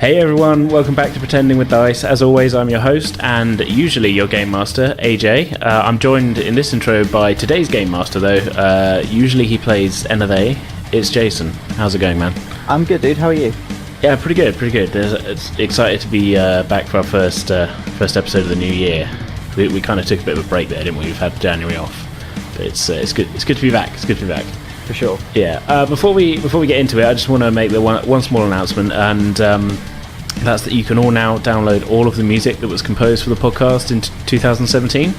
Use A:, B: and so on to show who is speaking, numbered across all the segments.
A: Hey everyone, welcome back to Pretending with Dice. As always, I'm your host and usually your game master, AJ. I'm joined in this intro by today's game master though. Usually he plays Enothe. It's Jason. How's it going, man?
B: I'm good, dude. How are you?
A: Yeah, pretty good. It's excited to be back for our first episode of the new year. We kind of took a bit of a break there, didn't we? We've had January off, but it's good. It's good to be back. It's good to be back.
B: For sure.
A: Yeah. Before we get into it, I just want to make one small announcement, and that's that you can all now download all of the music that was composed for the podcast in 2017.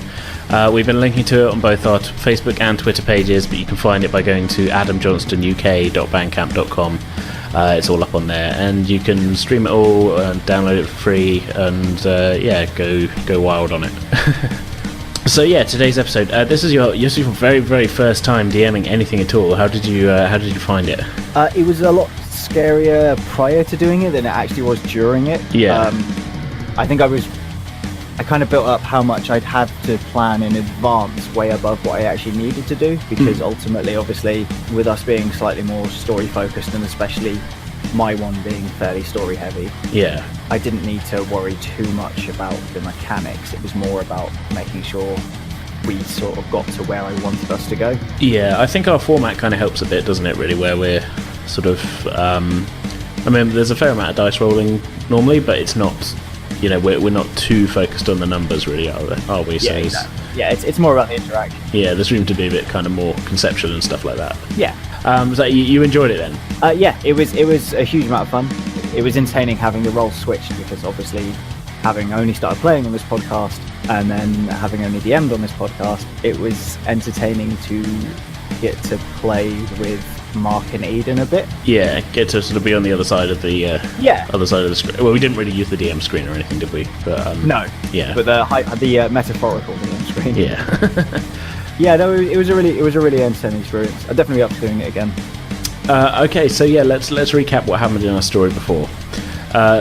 A: We've been linking to it on both our Facebook and Twitter pages, but you can find it by going to adamjohnstonuk.bandcamp.com. It's all up on there, and you can stream it all and download it for free, and go wild on it. So yeah, today's episode. This is your very, very first time DMing anything at all. How did you find it?
B: It was a lot scarier prior to doing it than it actually was during it.
A: Yeah.
B: I think I kind of built up how much I'd have to plan in advance, way above what I actually needed to do, because ultimately, obviously, with us being slightly more story focused, and especially my one being fairly story heavy.
A: Yeah.
B: I didn't need to worry too much about the mechanics. It was more about making sure we sort of got to where I wanted us to go.
A: Yeah, I think our format kind of helps a bit, doesn't it, really, where we're sort of... there's a fair amount of dice rolling normally, but it's not... we're not too focused on the numbers, really, are we?
B: Yeah, exactly. Yeah, it's more about the interaction.
A: Yeah, there's room to be a bit kind of more conceptual and stuff like that.
B: Yeah.
A: So you enjoyed it then?
B: Yeah, it was a huge amount of fun. It was entertaining having the role switched, because obviously having only started playing on this podcast and then having only DM'd on this podcast, it was entertaining to get to play with Mark and Eden a bit.
A: Yeah, get to sort of be on the other side of the other side of the screen. Well, we didn't really use the DM screen or anything, did we? But,
B: no.
A: Yeah.
B: But the metaphorical DM screen.
A: Yeah.
B: Yeah, no, it was a really entertaining experience. I'd definitely be up to doing it again.
A: Okay, so yeah, let's recap what happened in our story before.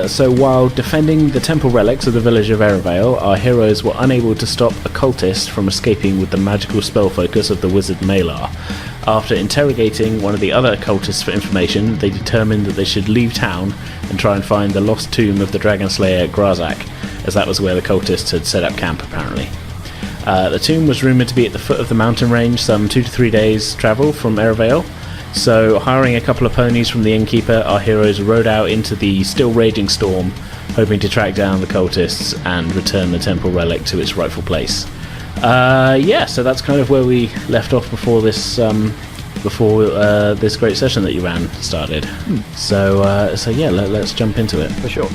A: So while defending the temple relics of the village of Eravale, our heroes were unable to stop a cultist from escaping with the magical spell focus of the wizard Malar. After interrogating one of the other cultists for information, they determined that they should leave town and try and find the lost tomb of the dragon slayer Grazak, as that was where the cultists had set up camp apparently. The tomb was rumoured to be at the foot of the mountain range, some 2 to 3 days travel from Eravale. So, hiring a couple of ponies from the innkeeper, our heroes rode out into the still raging storm, hoping to track down the cultists and return the temple relic to its rightful place. So that's kind of where we left off before this great session that you ran started. So let's jump into it.
B: For sure.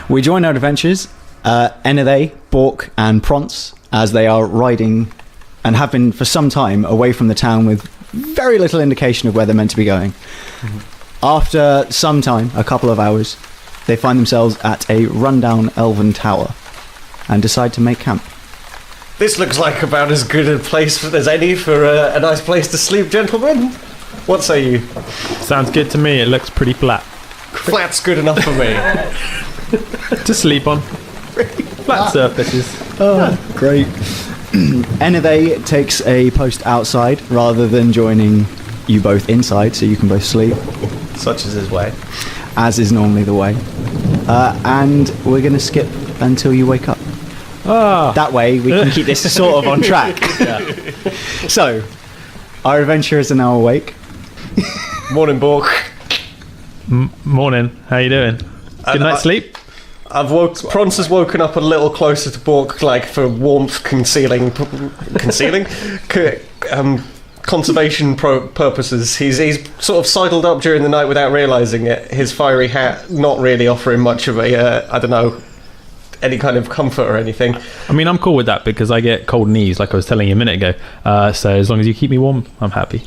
B: We join our adventures, Enothe, Bork and Prance, as they are riding and have been for some time away from the town with very little indication of where they're meant to be going. After some time, a couple of hours, they find themselves at a rundown elven tower and decide to make camp.
C: This looks like about as good a place as any for a nice place to sleep, gentlemen. What say you?
D: Sounds good to me. It looks pretty flat.
C: Flat's good enough for me.
D: To sleep on. Flat surfaces.
B: Oh, great. Enothe takes a post outside rather than joining you both inside, so you can both sleep.
C: Such is his way.
B: As is normally the way. And we're going to skip until you wake up. That way we can keep this sort of on track. So, our adventurers are now awake.
C: Morning, Bork.
D: Morning. How you doing? Good night's sleep?
C: Prance has woken up a little closer to Bork, like for warmth concealing, conservation purposes. He's sort of sidled up during the night without realising it. His fiery hat not really offering much of a, any kind of comfort or anything.
D: I mean, I'm cool with that because I get cold knees, like I was telling you a minute ago. So as long as you keep me warm, I'm happy.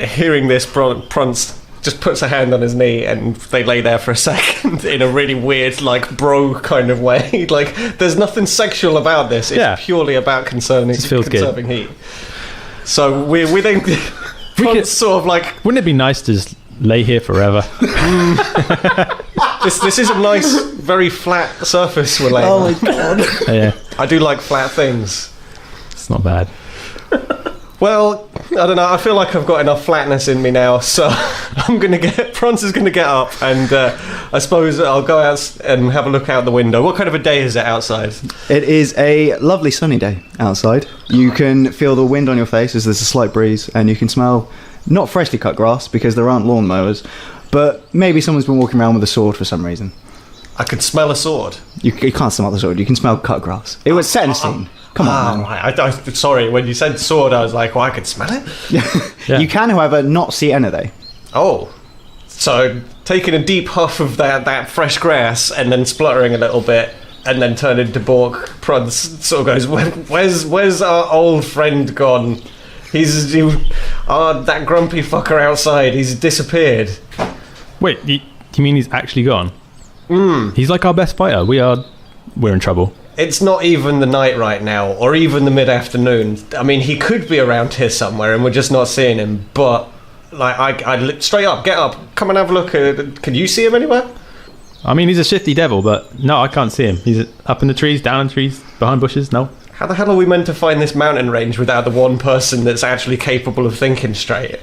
C: Hearing this, Prance just puts a hand on his knee and they lay there for a second in a really weird, like, bro kind of way. Like, there's nothing sexual about this. It's purely about conserving heat. So we then... Prance sort of like...
D: Wouldn't it be nice to just lay here forever?
C: This is a nice, very flat surface we're laying on.
B: Oh my god.
D: Yeah,
C: I do like flat things.
D: it's not bad.
C: Well, I don't know. I feel like I've got enough flatness in me now, so Prance is gonna get up, and I suppose I'll go out and have a look out the window. What kind of a day is it outside?
B: It is a lovely sunny day outside. You can feel the wind on your face as there's a slight breeze, and you can smell not freshly cut grass because there aren't lawnmowers, but maybe someone's been walking around with a sword for some reason.
C: I could smell a sword.
B: You can't smell the sword. You can smell cut grass. It was set in scene. Come on, man.
C: Right. Sorry, when you said sword, I was like, well, I could smell it.
D: Yeah.
B: You can, however, not see Enothe.
C: Oh. So, taking a deep huff of that fresh grass and then spluttering a little bit and then turning to Bork, Prance sort of goes, where's our old friend gone? That grumpy fucker outside, he's disappeared.
D: Wait, you mean he's actually gone? He's like our best fighter. We're in trouble.
C: It's not even the night right now, or even the mid-afternoon. I mean, he could be around here somewhere, and we're just not seeing him. But, like, I straight up, get up, come and have a look. Can you see him anywhere?
D: I mean, he's a shifty devil, but no, I can't see him. He's up in the trees, down in the trees, behind bushes. No.
C: How the hell are we meant to find this mountain range without the one person that's actually capable of thinking straight?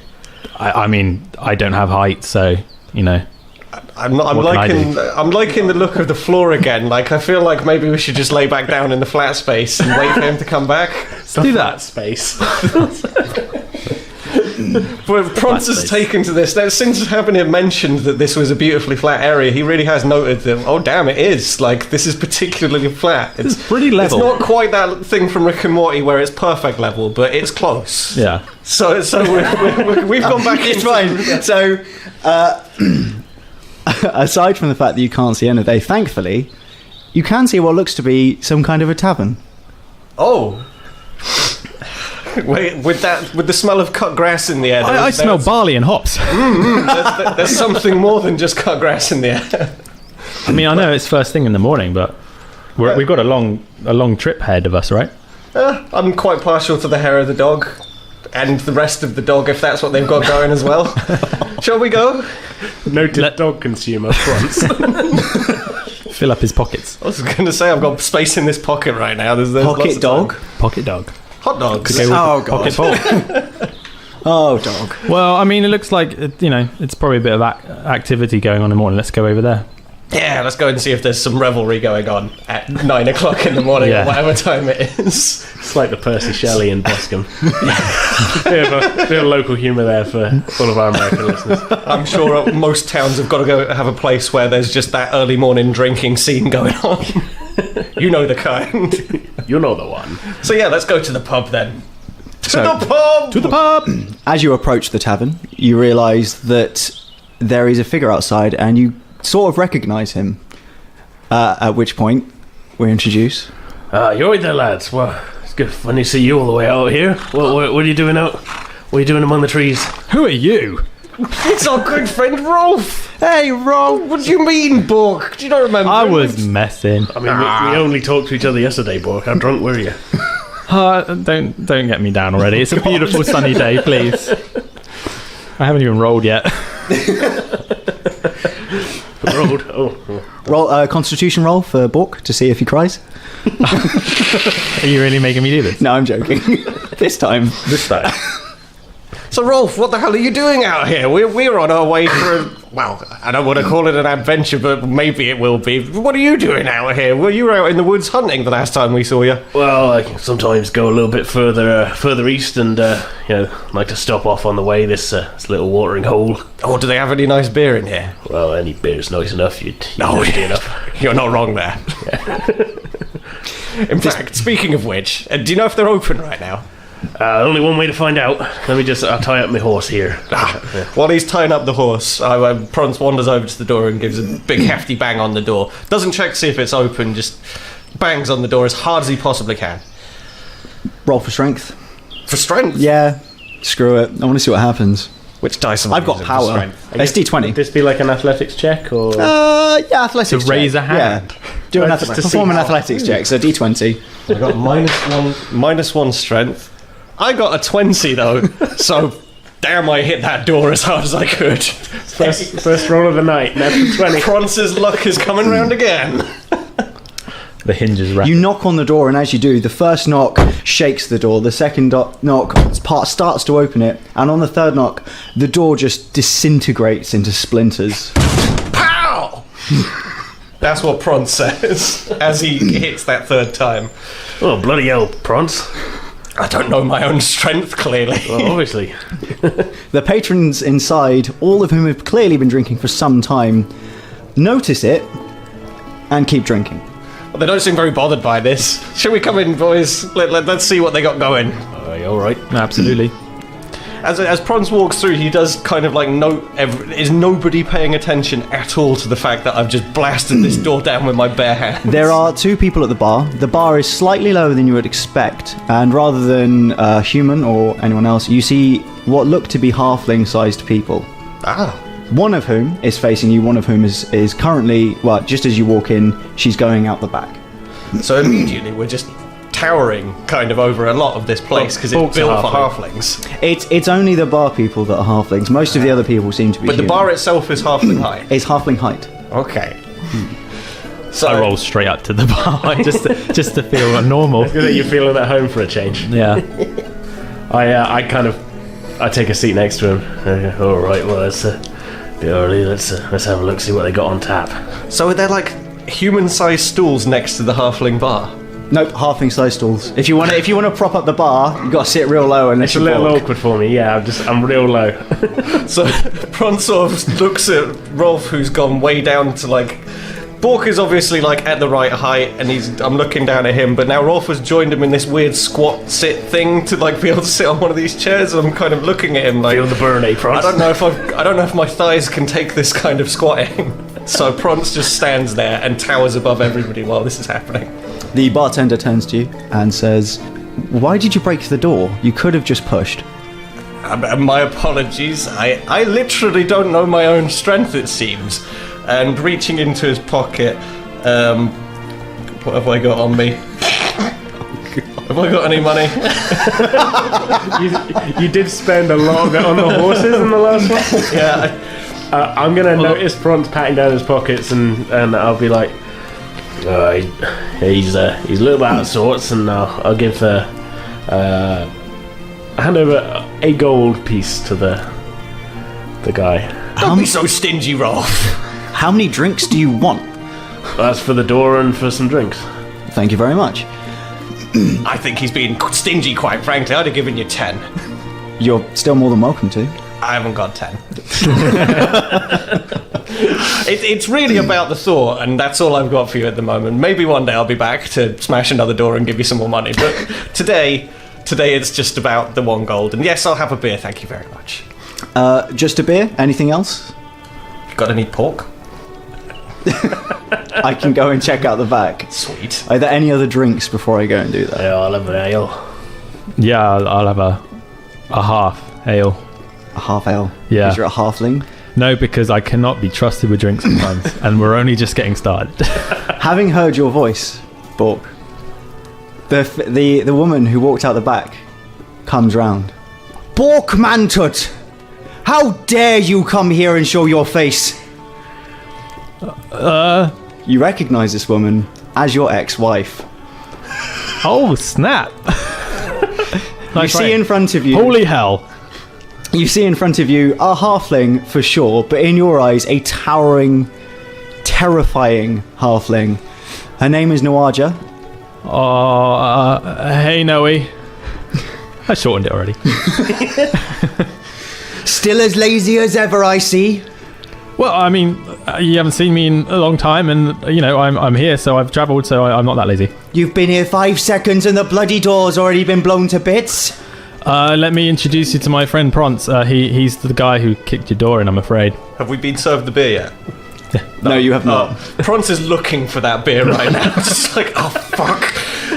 D: I mean, I don't have height, so you know.
C: I'm liking the look of the floor again. Like, I feel like maybe we should just lay back down in the flat space and wait for him to come back.
A: Do that space.
C: But Prance has taken to this. Now, since having him mentioned that this was a beautifully flat area, he really has noted that, oh damn, it is. Like, this is particularly flat.
D: It's pretty level.
C: It's not quite that thing from Rick and Morty where it's perfect level, but it's close.
D: Yeah.
C: So we've gone back.
B: It's fine. So, aside from the fact that you can't see Enothe, thankfully, you can see what looks to be some kind of a tavern.
C: Oh. Wait, with the smell of cut grass in the air.
D: I smell barley and hops.
C: There's something more than just cut grass in the air.
D: I mean, I know it's first thing in the morning, but we've got a long trip ahead of us, right?
C: I'm quite partial to the hair of the dog. And the rest of the dog, if that's what they've got going as well. Shall we go?
A: Noted dog consumer, Prance.
D: Fill up his pockets.
C: I was going to say, I've got space in this pocket right now. There's
B: Pocket dog?
D: Pocket dog.
C: Hot dogs.
B: Oh, God.
D: Pocket ball.
B: Oh, dog.
D: Well, I mean, it looks like, it's probably a bit of activity going on in the morning. Let's go over there.
C: Yeah, let's go and see if there's some revelry going on at 9 o'clock in the morning or whatever time it is.
A: It's like the Percy Shelley in Boscombe. bit of local humour there for all of our American listeners.
C: I'm sure most towns have got to go have a place where there's just that early morning drinking scene going on. You know the kind.
A: You know the one.
C: So yeah, let's go to the pub then.
B: So,
D: To the pub!
B: as you approach the tavern, you realise that there is a figure outside, and you sort of recognise him. At which point, we're introduced.
A: You're there, lads. Well, it's good fun to see you all the way out here. What are you doing out? What are you doing among the trees?
D: Who are you?
C: It's our good friend Hrolf.
B: Hey, Hrolf!
C: What do you mean, Bork? Do you not remember?
D: I was messing.
A: I mean, we only talked to each other yesterday, Bork. How drunk were you?
D: Don't get me down already. It's a beautiful sunny day, please. I haven't even rolled yet.
A: Rolled? Oh.
B: Roll Constitution roll for Bork to see if he cries.
D: Are you really making me do this?
B: No, I'm joking. This time.
C: So, Hrolf, what the hell are you doing out here? We're on our way for I don't want to call it an adventure, but maybe it will be. What are you doing out here? Well, you were out in the woods hunting the last time we saw you.
A: Well, I can sometimes go a little bit further east and, like to stop off on the way, this little watering hole.
C: Oh, do they have any nice beer in here?
A: Well, any beer's nice enough. You'd be enough.
C: You're not wrong there. In fact, speaking of which, do you know if they're open right now?
A: Only one way to find out. Let me just tie up my horse here.
C: While he's tying up the horse, Prance wanders over to the door and gives a big hefty bang on the door. Doesn't check to see if it's open, just bangs on the door as hard as he possibly can.
B: Roll for strength.
C: For strength?
B: Yeah. Screw it. I want to see what happens.
C: Which dice am I
B: I've got
C: using for
B: power.
C: strength?
B: It's D20.
A: Would this be like an athletics check or?
B: Yeah, athletics
D: To raise
B: check.
D: a hand.
B: Yeah. Do an
A: Just to
B: perform
A: see
B: an
A: how-
B: athletics check. So D20.
C: I got -1 strength. I got a 20 though, so damn, I hit that door as hard as I could.
A: First roll of the night, natural 20.
C: France's luck is coming round again.
D: The hinges wrap.
B: You knock on the door, and as you do, the first knock shakes the door. The second knock starts to open it, and on the third knock, the door just disintegrates into splinters.
C: Pow! That's what Prance says as he hits that third time.
A: Oh, bloody hell, Prance.
C: I don't know my own strength, clearly.
A: Well, obviously.
B: The patrons inside, all of whom have clearly been drinking for some time, notice it and keep drinking.
C: Well, they don't seem very bothered by this. Shall we come in, boys? Let's see what they got going.
A: All right.
D: Absolutely.
C: As Prance walks through, he does kind of like note, is nobody paying attention at all to the fact that I've just blasted this door down with my bare hands?
B: There are two people at the bar. The bar is slightly lower than you would expect, and rather than a human or anyone else, you see what look to be halfling-sized people.
C: Ah.
B: One of whom is facing you, one of whom is currently, well, just as you walk in, she's going out the back.
C: So immediately we're just towering kind of over a lot of this place because it's
A: Bork's a
C: built for
A: halfling.
C: halflings.
B: It's only the bar people that are halflings. Most of the other people seem to be
C: But the
B: human.
C: bar itself is halfling height.
B: It's halfling height.
C: Okay. So
D: I roll straight up to the bar just to feel normal.
A: Good that you're feeling at home for a change.
D: Yeah.
A: I take a seat next to him. All right, well, it's a bit early. Let's have a look, see what they got on tap.
C: So are there like human-sized stools next to the halfling bar?
B: Nope, halfling-sized stools. If you want to prop up the bar, you got to sit real low unless
A: It's a
B: you
A: little
B: walk.
A: awkward for me. Yeah, I'm real low.
C: So Prance sort of looks at Hrolf, who's gone way down to like. Bork is obviously like at the right height, and I'm looking down at him. But now Hrolf has joined him in this weird squat sit thing to like be able to sit on one of these chairs. And I'm kind of looking at him like,
A: Feel the burn, eh, Prance?
C: I don't know if my thighs can take this kind of squatting. So Prance just stands there and towers above everybody while this is happening.
B: The bartender turns to you and says, "Why did you break the door? You could have just pushed."
C: My apologies. I literally don't know my own strength, it seems. And reaching into his pocket, what have I got on me? Have I got any money?
A: You did spend a lot of it on the horses in the last one.
C: Yeah.
A: I'm gonna notice Prance patting down his pockets, and I'll be like, he's a little bit out of sorts, and I'll give hand over a gold piece to the guy.
C: Don't be so stingy, Hrolf.
B: How many drinks do you want?
A: That's for the door and for some drinks.
B: Thank you very much.
C: I think he's being stingy, quite frankly. I'd have given you 10.
B: You're still more than welcome to.
C: I haven't got 10. It's really about the thought, and that's all I've got for you at the moment. Maybe one day I'll be back to smash another door and give you some more money. But today it's just about the 1 gold. And yes, I'll have a beer, thank you very much.
B: Just a beer? Anything else?
C: Got any pork?
B: I can go and check out the back.
C: Sweet.
B: Are there any other drinks before I go and do that?
A: Yeah, I'll have an ale.
D: Yeah, I'll have a half ale.
B: A half ale?
D: Yeah.
B: Because you're a halfling?
D: No, because I cannot be trusted with drinks sometimes, and we're only just getting started.
B: Having heard your voice, Bork, the woman who walked out the back comes round. Bork Mantut! How dare you come here and show your face? You recognise this woman as your ex-wife.
D: Oh, snap.
B: You see in front of you...
D: Holy hell.
B: You see in front of you a halfling for sure, but in your eyes a towering, terrifying halfling. Her name is Nawaja.
D: Hey, Noe. I shortened it already.
B: Still as lazy as ever, I see.
D: Well, I mean, you haven't seen me in a long time, and, you know, I'm here, so I've travelled, so I'm not that lazy.
B: You've been here 5 seconds and the bloody door's already been blown to bits.
D: Let me introduce you to my friend Prance. He's the guy who kicked your door in, I'm afraid.
C: Have we been served the beer yet?
B: No, you have not.
C: Prance is looking for that beer right now. Just like, oh, fuck.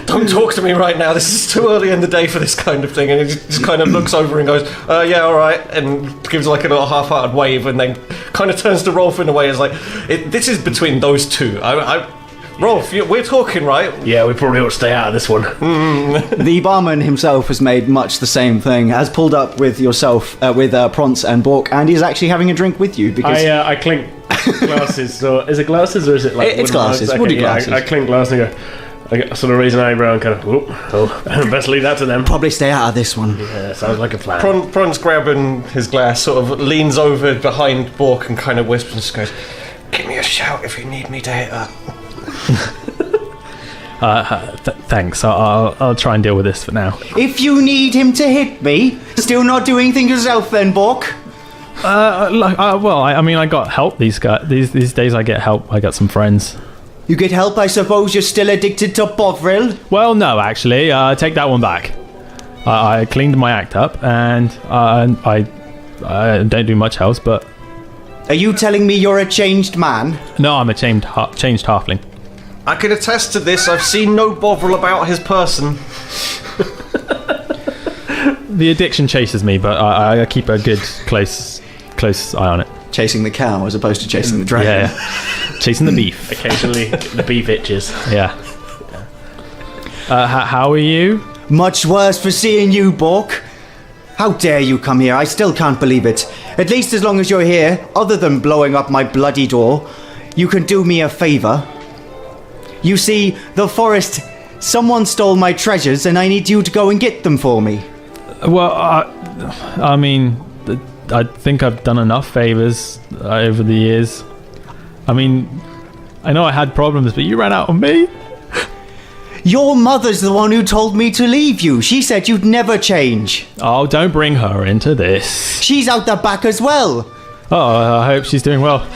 C: Don't talk to me right now. This is too early in the day for this kind of thing. And he just kind of looks over and goes, yeah, all right. And gives like a little half-hearted wave and then kind of turns to Hrolf in a way as like, this is between those two. Hrolf, we're talking, right?
A: Yeah, we probably ought to stay out of this one.
B: The barman himself has made much the same thing. Has pulled up with yourself, with Prance and Bork, and he's actually having a drink with you because
A: I clink glasses. So is it glasses or is it like
B: it's glasses? Woody glasses.
A: I clink glasses and go. I sort of raise an eyebrow and kind of, best leave that to them.
B: Probably stay out of this one.
A: Yeah, sounds like a plan.
C: Prance grabbing his glass sort of leans over behind Bork and kind of whispers and just goes, give me a shout if you need me to hit her.
D: Thanks. I'll try and deal with this for now.
B: If you need him to hit me, still not doing anything yourself then, Bork?
D: I mean, I got help these days. I get help. I got some friends.
B: You get help, I suppose. You're still addicted to Bovril?
D: Well, no, actually. Take that one back. I cleaned my act up, and I don't do much else, but...
B: Are you telling me you're a changed man?
D: No, I'm a changed halfling.
C: I can attest to this. I've seen no Bovril about his person.
D: The addiction chases me, but I keep a good, close eye on it.
B: Chasing the cow as opposed to chasing the dragon.
D: Yeah. Chasing the beef.
A: Occasionally, the beef itches.
D: Yeah. How are you?
B: Much worse for seeing you, Bork. How dare you come here? I still can't believe it. At least as long as you're here, other than blowing up my bloody door, you can do me a favour. You see, the forest, someone stole my treasures and I need you to go and get them for me.
D: Well, I mean, I think I've done enough favours over the years. I mean, I know I had problems, but you ran out on me.
B: Your mother's the one who told me to leave you. She said you'd never change.
D: Oh, don't bring her into this.
B: She's out the back as well.
D: Oh, I hope she's doing well.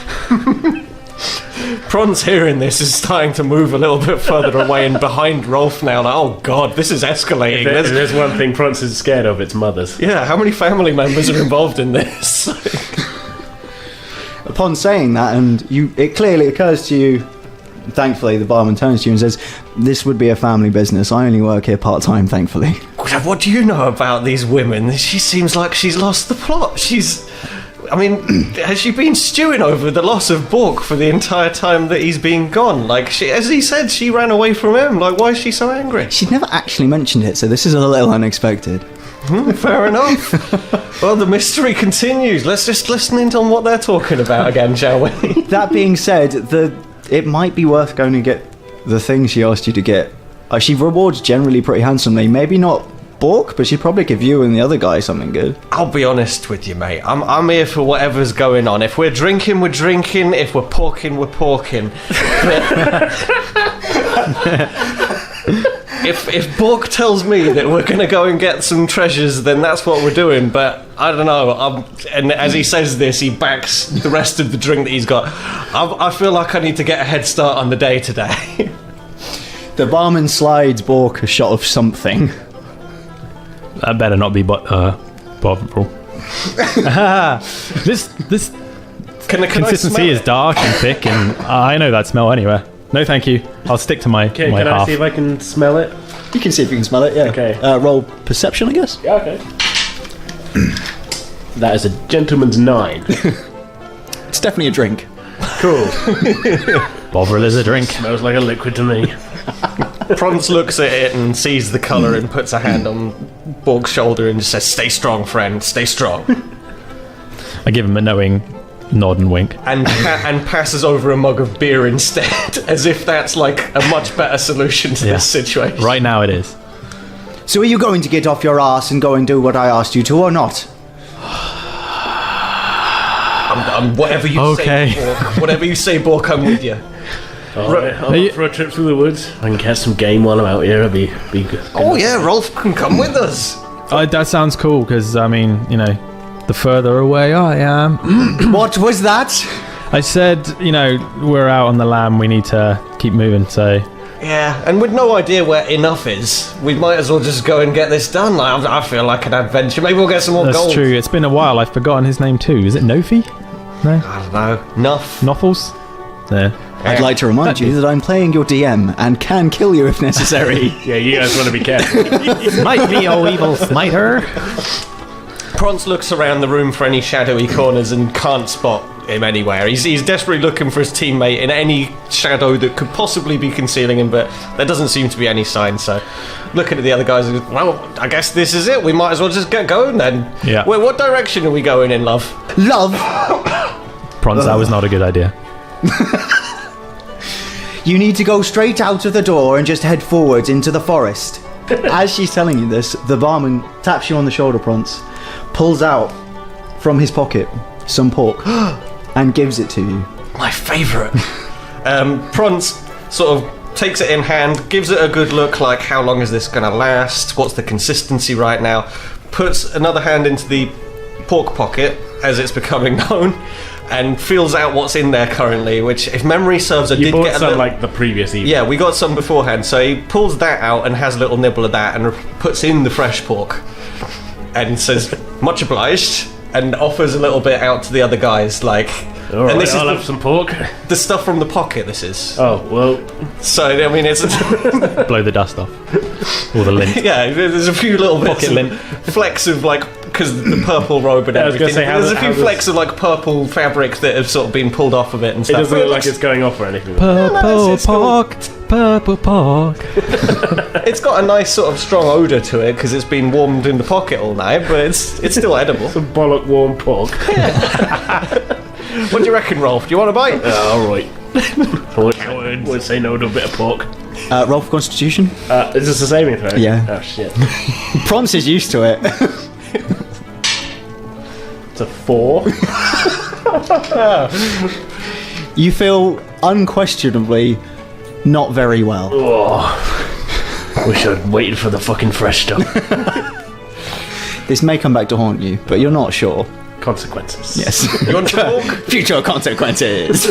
C: Prance hearing this is starting to move a little bit further away and behind Hrolf now. Like, oh god, this is escalating.
A: If there's one thing Prance is scared of, it's mothers.
C: Yeah, how many family members are involved in this?
B: Upon saying that, and it clearly occurs to you, thankfully the barman turns to you and says, this would be a family business. I only work here part-time, thankfully.
C: What do you know about these women? She seems like she's lost the plot. Has she been stewing over the loss of Bork for the entire time that he's been gone? Like, as he said, she ran away from him. Like, why is she so angry?
B: She'd never actually mentioned it, so this is a little unexpected.
C: Fair enough. Well, the mystery continues. Let's just listen in on what they're talking about again, shall we?
B: That being said, it might be worth going to get the thing she asked you to get. She rewards generally pretty handsomely. Maybe not Bork, but she'd probably give you and the other guy something good.
C: I'll be honest with you, mate. I'm here for whatever's going on. If we're drinking, we're drinking. If we're porking, we're porking. If Bork tells me that we're going to go and get some treasures, then that's what we're doing. But I don't know. And as he says this, he backs the rest of the drink that he's got. I feel like I need to get a head start on the day today.
B: The barman slides Bork a shot of something.
D: That better not be Bovril. This consistency is dark and thick, and I know that smell anywhere. No, thank you. I'll stick to my
A: Okay,
D: my
A: can
D: half.
A: I see if I can smell it?
B: You can see if you can smell it, yeah.
A: Okay.
B: Roll perception, I guess.
A: Yeah, okay. That is a gentleman's 9.
B: It's definitely a drink.
A: Cool.
D: Bovril is a drink.
A: Smells like a liquid to me.
C: Prance looks at it and sees the colour and puts a hand on Bork's shoulder and just says, "Stay strong, friend. Stay strong."
D: I give him a knowing nod and wink.
C: And passes over a mug of beer instead, as if that's like a much better solution to this situation.
D: Right now it is.
B: So are you going to get off your ass and go and do what I asked you to, or not?
C: I'm whatever you say, Bork. Whatever you say, Bork, I'm with you.
A: Alright, I'm up for a trip through the woods. I can catch some game while I'm out here. It'll be good.
C: Oh yeah, Hrolf can come with us.
D: That sounds cool, because, I mean, you know, the further away I am...
B: What was that?
D: I said, you know, we're out on the lam, we need to keep moving, so...
C: Yeah, and with no idea where Enothe is, we might as well just go and get this done. I feel like an adventure. Maybe we'll get some more gold.
D: That's true, it's been a while, I've forgotten his name too. Is it Enothe? No?
C: I don't know. Nuff.
D: Noffles? there.
B: I'd like to remind you that I'm playing your DM and can kill you if necessary.
A: Yeah, you guys want to be careful.
D: Smite me, oh evil smiter.
C: Prance looks around the room for any shadowy corners and can't spot him anywhere. He's desperately looking for his teammate in any shadow that could possibly be concealing him, but there doesn't seem to be any sign. So, looking at the other guys, well, I guess this is it. We might as well just get going then.
D: Yeah.
C: Wait, what direction are we going in, love?
B: Love!
D: Prance, that was not a good idea.
B: You need to go straight out of the door and just head forwards into the forest. As she's telling you this, the barman taps you on the shoulder, Prance, pulls out from his pocket some pork and gives it to you.
C: My favourite. Prance sort of takes it in hand, gives it a good look, like how long is this going to last? What's the consistency right now? Puts another hand into the pork pocket, as it's becoming known, and feels out what's in there currently, which, if memory serves, I
A: You
C: did
A: bought
C: get a
A: some
C: little...
A: like the previous evening.
C: Yeah, we got some beforehand, so he pulls that out and has a little nibble of that and puts in the fresh pork and says, much obliged, and offers a little bit out to the other guys, like...
A: All right,
C: and this
A: I'll
C: is
A: have some pork.
C: the stuff from the pocket, this is.
A: Oh, well...
C: So, I mean, it's...
D: Blow the dust off. Or the lint.
C: yeah, there's a few little bits
D: Pocket
C: of
D: lint.
C: flecks of, like... Because the purple robe and
A: Yeah, I was gonna
C: everything.
A: say, how
C: There's a
A: does-
C: few
A: how does-
C: flecks of, like, purple fabric that have sort of been pulled off of it and
A: It
C: stuff.
A: doesn't
C: But
A: look like
C: looks-
A: it's going off or anything.
D: Purple
C: it's cool.
D: pork. Purple pork.
C: It's got a nice sort of strong odour to it because it's been warmed in the pocket all night, but it's still edible.
A: Some bollock warm pork.
C: What do you reckon, Rolf? Do you want a bite?
A: Alright. I would say no to a bit of pork.
B: Roll for Constitution.
A: Is this a saving throw?
B: Yeah.
A: Oh, shit.
B: Prance is used to it.
A: It's a 4.
B: You feel unquestionably not very well.
A: Oh. Wish I'd waited for the fucking fresh stuff.
B: This may come back to haunt you, but you're not sure.
A: Consequences.
B: Yes.
C: You want some pork?
B: Future consequences.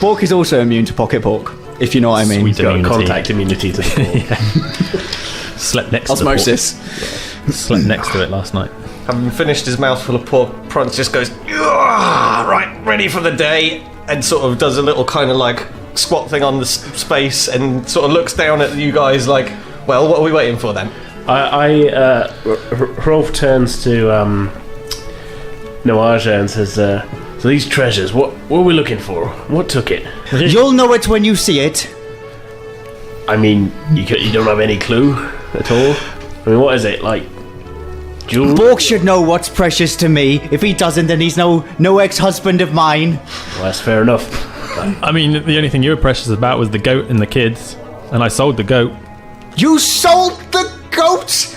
B: Bork is also immune to pocket pork, if you know what I mean.
D: Sweet.
A: Got
D: Immunity.
A: contact immunity to the pork.
D: Slept next
B: Osmosis.
D: to the pork. Slept next to it last night.
C: Having finished his mouthful of pork, Prance just goes, "Ah, right, ready for the day," and sort of does a little kind of like squat thing on the space and sort of looks down at you guys like, well, what are we waiting for then?
A: Hrolf turns to Noaja and says, so these treasures, what were we looking for? What took it?
B: You'll know it when you see it.
A: I mean, you don't have any clue at all? I mean, what is it, like, jewelry?
B: Bork should know what's precious to me. If he doesn't, then he's no ex-husband of mine.
A: Well, that's fair enough.
D: I mean, the only thing you were precious about was the goat and the kids, and I sold the goat.
B: You sold the goat?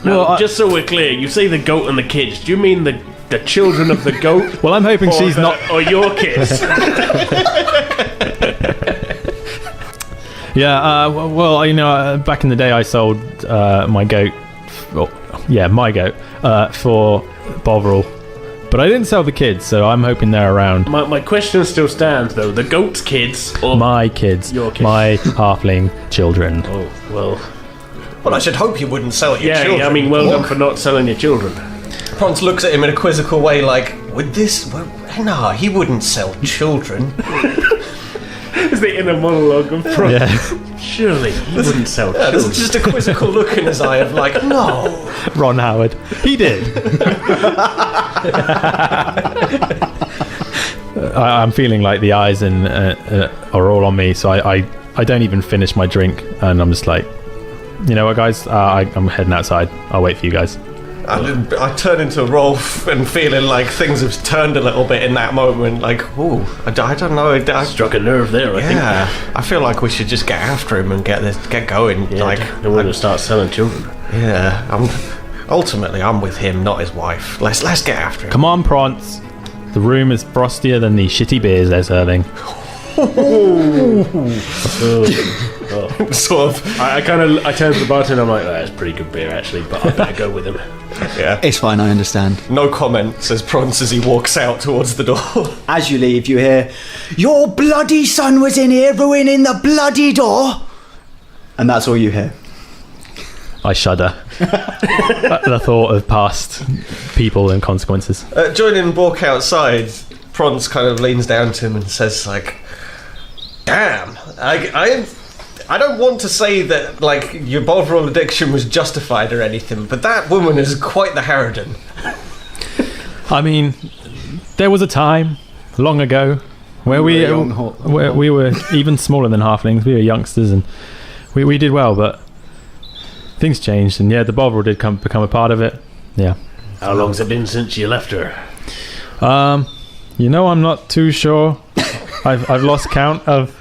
A: Now, just so we're clear, you say the goat and the kids. Do you mean the children of the goat?
D: Well, I'm hoping she's not.
A: Or your kids?
D: Yeah, well, you know, back in the day I sold my goat, my goat, for Bovril. But I didn't sell the kids, so I'm hoping they're around.
A: My question still stands, though. The goat's kids or...
D: My kids.
A: Your kids.
D: My halfling children.
A: Oh, well...
C: Well, I should hope you wouldn't sell your children.
A: Yeah, I mean, well done for not selling your children.
C: Prance looks at him in a quizzical way like, would this... Well, nah, he wouldn't sell children.
A: It's the inner monologue of Prance.
D: Yeah.
A: Surely he wouldn't sell
C: Yeah,
A: children.
C: there's just a quizzical look in his eye of like, no.
D: Ron Howard. He did. I'm feeling like the eyes are all on me, so I don't even finish my drink, and I'm just like, you know what, guys? I'm heading outside. I'll wait for you guys.
C: I turn into Rolf and feeling like things have turned a little bit in that moment. Like, ooh, I don't know. I
A: Struck a nerve there, I think.
C: yeah, I feel like we should just get after him and get going.
A: Yeah,
C: like,
A: then we're going to start selling children.
C: yeah, ultimately I'm with him, not his wife. Let's get after him.
D: Come on, Prance. The room is frostier than the shitty beers they're serving.
C: Sort of.
A: I turn to the bartender and I'm like, that's pretty good beer, actually, but I better go with him.
C: Yeah.
B: It's fine, I understand.
C: No comment, says Prance as he walks out towards the door.
B: As you leave, you hear, "Your bloody son was in here ruining the bloody door." And that's all you hear.
D: I shudder at the thought of past people and consequences.
C: Joining Bork outside, Prance kind of leans down to him and says, like, damn, I don't want to say that, like, your Bovril addiction was justified or anything, but that woman is quite the harridan.
D: I mean, there was a time, long ago, where we were even smaller than halflings. We were youngsters, and we did well, but things changed, and yeah, the Bovril did become a part of it. Yeah.
A: How long's it been since you left her?
D: I'm not too sure. I've lost count of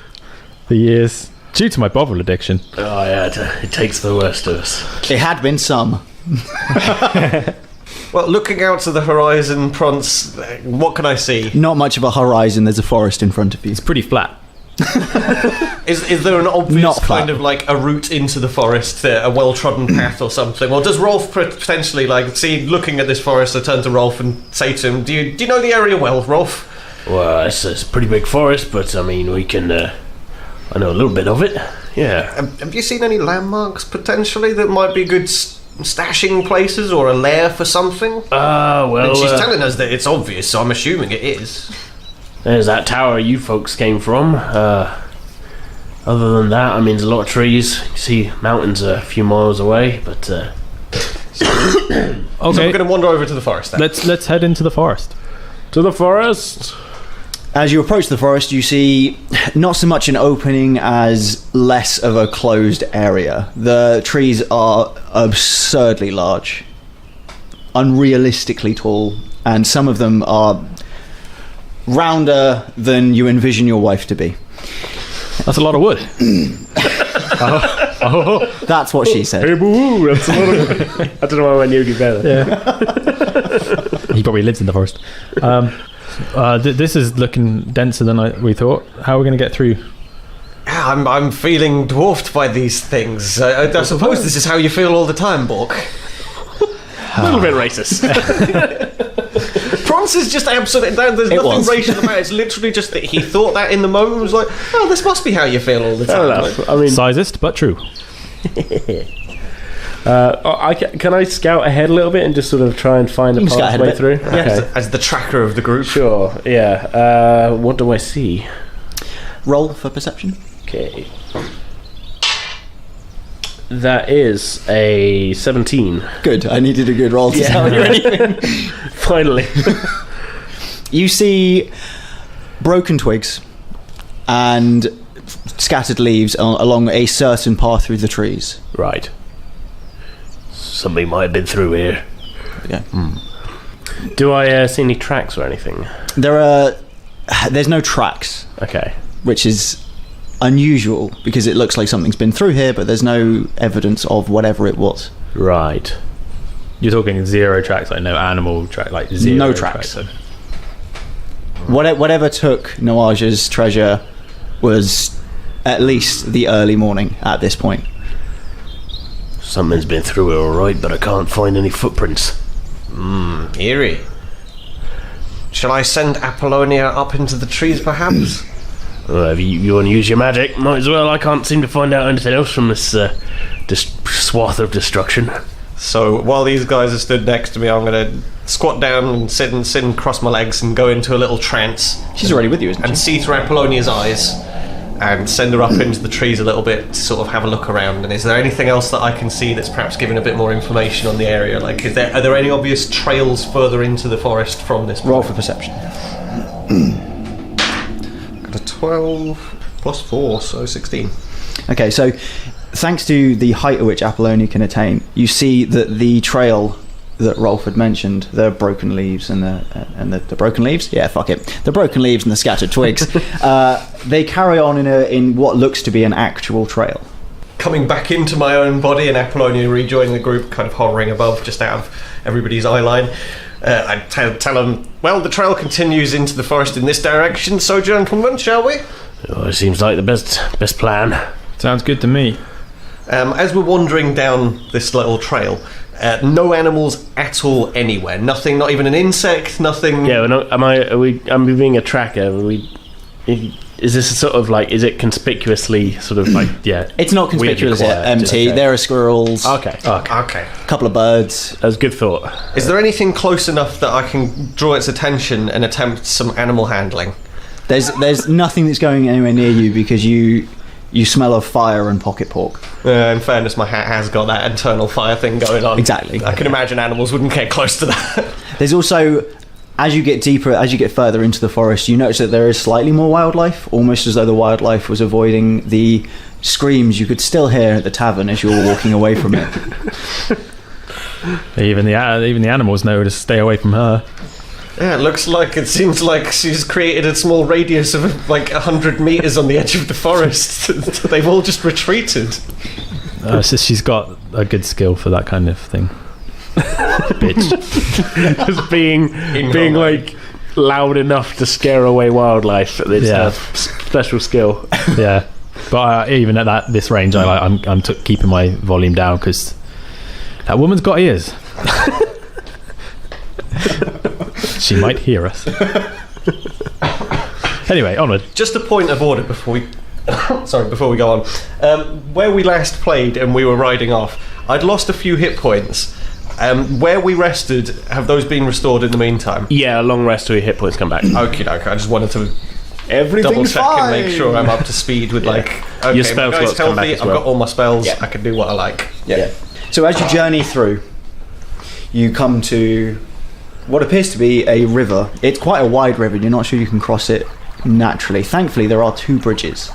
D: the years due to my Bovril addiction.
A: Oh yeah, it takes the worst of us.
B: It had been some.
C: Well, looking out to the horizon, Prance, what can I see?
B: Not much of a horizon. There's a forest in front of you.
D: It's pretty flat.
C: Is there an obvious
B: Not flat.
C: kind of like a route into the forest, a well-trodden path or something? Or does Hrolf potentially, like, see, looking at this forest, I turn to Hrolf and say to him, do you know the area well, Hrolf?
A: Well, it's a pretty big forest, but I mean, we can. I know a little bit of it. Yeah.
C: Have you seen any landmarks potentially that might be good stashing places or a lair for something?
A: Well.
C: And she's telling us that it's obvious, so I'm assuming it is.
A: There's that tower you folks came from. Other than that, I mean, there's a lot of trees. You see mountains a few miles away, but.
D: Okay.
C: So we're going to wander over to the forest then.
D: Let's head into the forest.
A: To the forest.
B: As you approach the forest, you see not so much an opening as less of a closed area. The trees are absurdly large, unrealistically tall, and some of them are rounder than you envision your wife to be.
D: That's a lot of wood.
B: That's what she said.
A: Hey, boo! That's a lot of wood. I don't know why I went Yogi better.
D: Yeah. He probably lives in the forest. This is looking denser than we thought. How are we going to get through?
C: I'm feeling dwarfed by these things. I suppose this is how you feel all the time, Bork.
A: A little bit racist.
C: Prance is just absolutely... There's nothing racial about it. It's literally just that he thought that in the moment and was like, oh, this must be how you feel all the time.
A: I mean,
D: sizist, but true.
A: Can I scout ahead a little bit and just sort of try and find a pathway through?
C: Okay. As the tracker of the group.
A: Sure, yeah. What do I see?
B: Roll for perception.
A: Okay. That is a 17.
B: Good. I needed a good roll to tell you anything.
A: Finally.
B: You see broken twigs and scattered leaves along a certain path through the trees.
A: Right. Somebody might have been through here.
B: Yeah.
A: Do I see any tracks or anything?
B: There's no tracks.
A: Okay.
B: Which is unusual because it looks like something's been through here, but there's no evidence of whatever it was.
A: Right.
D: You're talking zero tracks, like no animal track, like zero.
B: No tracks. Whatever took Noaja's treasure was at least the early morning at this point.
A: Something's been through it, all right, but I can't find any footprints.
C: Eerie. Shall I send Apollonia up into the trees, perhaps?
A: Well, if you want to use your magic, might as well. I can't seem to find out anything else from this swath of destruction.
C: So while these guys are stood next to me, I'm going to squat down and sit and cross my legs and go into a little trance.
B: She's already with you, isn't she?
C: And see through Apollonia's eyes and send her up into the trees a little bit to sort of have a look around. And is there anything else that I can see that's perhaps giving a bit more information on the area? Like, are there any obvious trails further into the forest from this point?
B: Roll for perception.
C: Got a 12 plus 4, so 16.
B: Okay, so thanks to the height at which Apollonia can attain, you see that the trail that Hrolf had mentioned, the broken leaves and the broken leaves? Yeah, fuck it. The broken leaves and the scattered twigs, they carry on in what looks to be an actual trail.
C: Coming back into my own body and Apollonia rejoining the group, kind of hovering above, just out of everybody's eye line, I tell them, well, the trail continues into the forest in this direction, so gentlemen, shall we?
A: Oh, it seems like the best plan.
D: Sounds good to me.
C: As we're wandering down this little trail, no animals at all anywhere. Nothing, not even an insect. Nothing.
A: Yeah. I'm being a tracker. Is this a sort of like? Is it conspicuously sort of like? Yeah,
B: It's not conspicuous,
A: quiet,
B: empty.
A: okay.
B: There are squirrels,
A: Okay.
C: Okay.
B: a couple of birds.
A: That's good thought.
C: Is there anything close enough that I can draw its attention and attempt some animal handling?
B: There's nothing that's going anywhere near you because you smell of fire and pocket pork.
C: In fairness, my hat has got that internal fire thing going on.
B: Exactly.
C: I can imagine animals wouldn't get close to that.
B: There's also, as you get deeper, as you get further into the forest, you notice that there is slightly more wildlife, almost as though the wildlife was avoiding the screams you could still hear at the tavern as you were walking away from it.
D: Even the animals know to stay away from her.
C: Yeah, it seems like she's created a small radius of like 100 meters on the edge of the forest. They've all just retreated.
D: So she's got a good skill for that kind of thing. Bitch.
A: Just being like loud enough to scare away wildlife. It's a special skill.
D: Yeah, but even at this range, I'm keeping my volume down because that woman's got ears. She might hear us. Anyway, onward.
C: Just a point of order before we go on. Where we last played and we were riding off, I'd lost a few hit points. Where we rested, have those been restored in the meantime?
A: Yeah, a long rest till your hit points come back.
C: Okay, I just wanted to double check and make sure I'm up to speed with okay,
A: your spell
C: my guy's
A: slots come back
C: healthy,
A: as
C: I've
A: well.
C: got all my spells,
B: Yeah.
C: I can do what I like.
B: Yeah. So as you journey through, you come to what appears to be a river. It's quite a wide river. You're not sure you can cross it naturally. Thankfully, there are 2 bridges.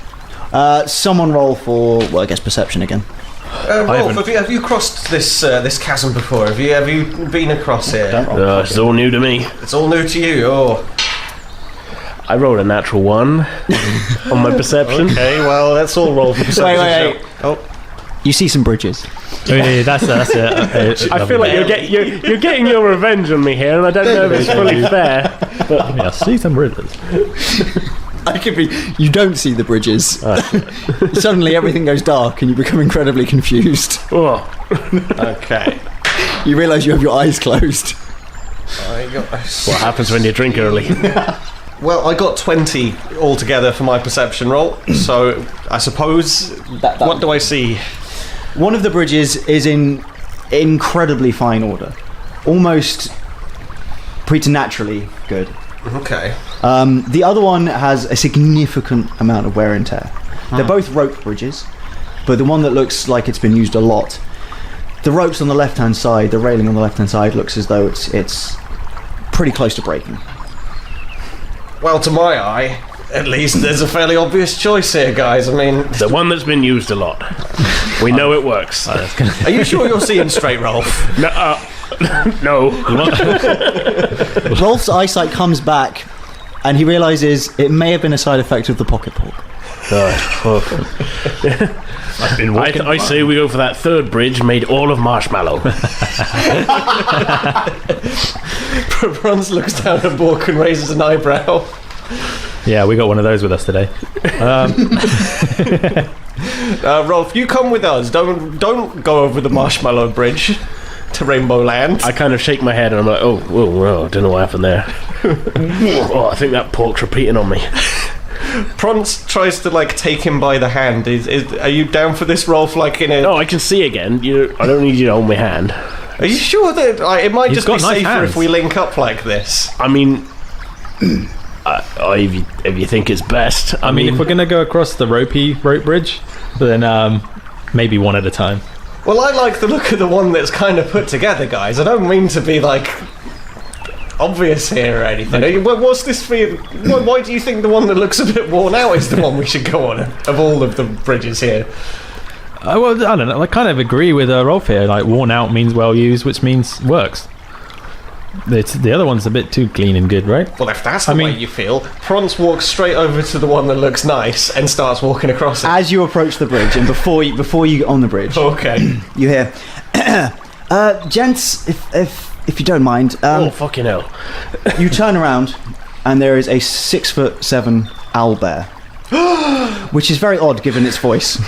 B: Someone roll for, well, I guess perception again.
C: Rolf, have you crossed this chasm before? Have you been across here?
B: Don't roll.
A: It's all new to me.
C: It's all new to you. Oh,
A: I rolled a natural 1 on my perception.
C: okay. Well, let's all roll for perception.
B: Wait.
C: Oh,
B: You see some bridges.
D: Yeah, that's it.
A: I feel like you're getting your revenge on me here, and I don't know if it's fully fair. But
D: Yeah, see some riddles.
B: You don't see the bridges. Suddenly everything goes dark and you become incredibly confused.
A: oh,
C: okay.
B: You realise you have your eyes closed.
A: what happens when you drink early?
C: Well, I got 20 altogether for my perception roll, so I suppose... What do I see?
B: One of the bridges is in incredibly fine order. Almost preternaturally good.
C: Okay.
B: The other one has a significant amount of wear and tear. They're both rope bridges, but the one that looks like it's been used a lot, the ropes on the left-hand side, the railing on the left-hand side looks as though it's pretty close to breaking.
C: Well, to my eye, at least, there's a fairly obvious choice here, guys. I mean...
A: The one that's been used a lot. We know it works.
C: Are you sure you're seeing straight, Rolf?
A: No. No.
B: Rolf's eyesight comes back, and he realises it may have been a side effect of the pocket pork.
A: I say we go for that 3rd bridge made all of marshmallow.
C: Bronze looks down at Bork and raises an eyebrow.
D: Yeah, we got one of those with us today.
C: Rolf, you come with us. Don't go over the Marshmallow Bridge to Rainbow Land.
A: I kind of shake my head and I'm like, oh, I don't know what happened there. Oh, I think that pork's repeating on me.
C: Prance tries to take him by the hand. Are you down for this, Rolf? Like in a?
A: No, I can see again. I don't need you to hold my hand.
C: Are you sure that it might
D: He's
C: just be
D: got nice
C: safer
D: hands.
C: if we link up like this?
A: I mean, if you think it's best.
D: I mean, if we're gonna go across the rope bridge, then maybe one at a time.
C: Well, I like the look of the one that's kind of put together, guys. I don't mean to be obvious here or anything. What's this for you? Why do you think the one that looks a bit worn out is the one we should go on of all of the bridges here?
D: Well, I don't know. I kind of agree with Rolf here. Worn out means well used, which means works. The other one's a bit too clean and good, right?
C: Well, if that's the way you feel, Prance walks straight over to the one that looks nice and starts walking across it.
B: As you approach the bridge, and before you get on the bridge,
C: Okay.
B: you hear, gents, if you don't mind,
A: oh fucking hell!
B: you turn around, and there is a 6'7" owlbear, which is very odd given its voice.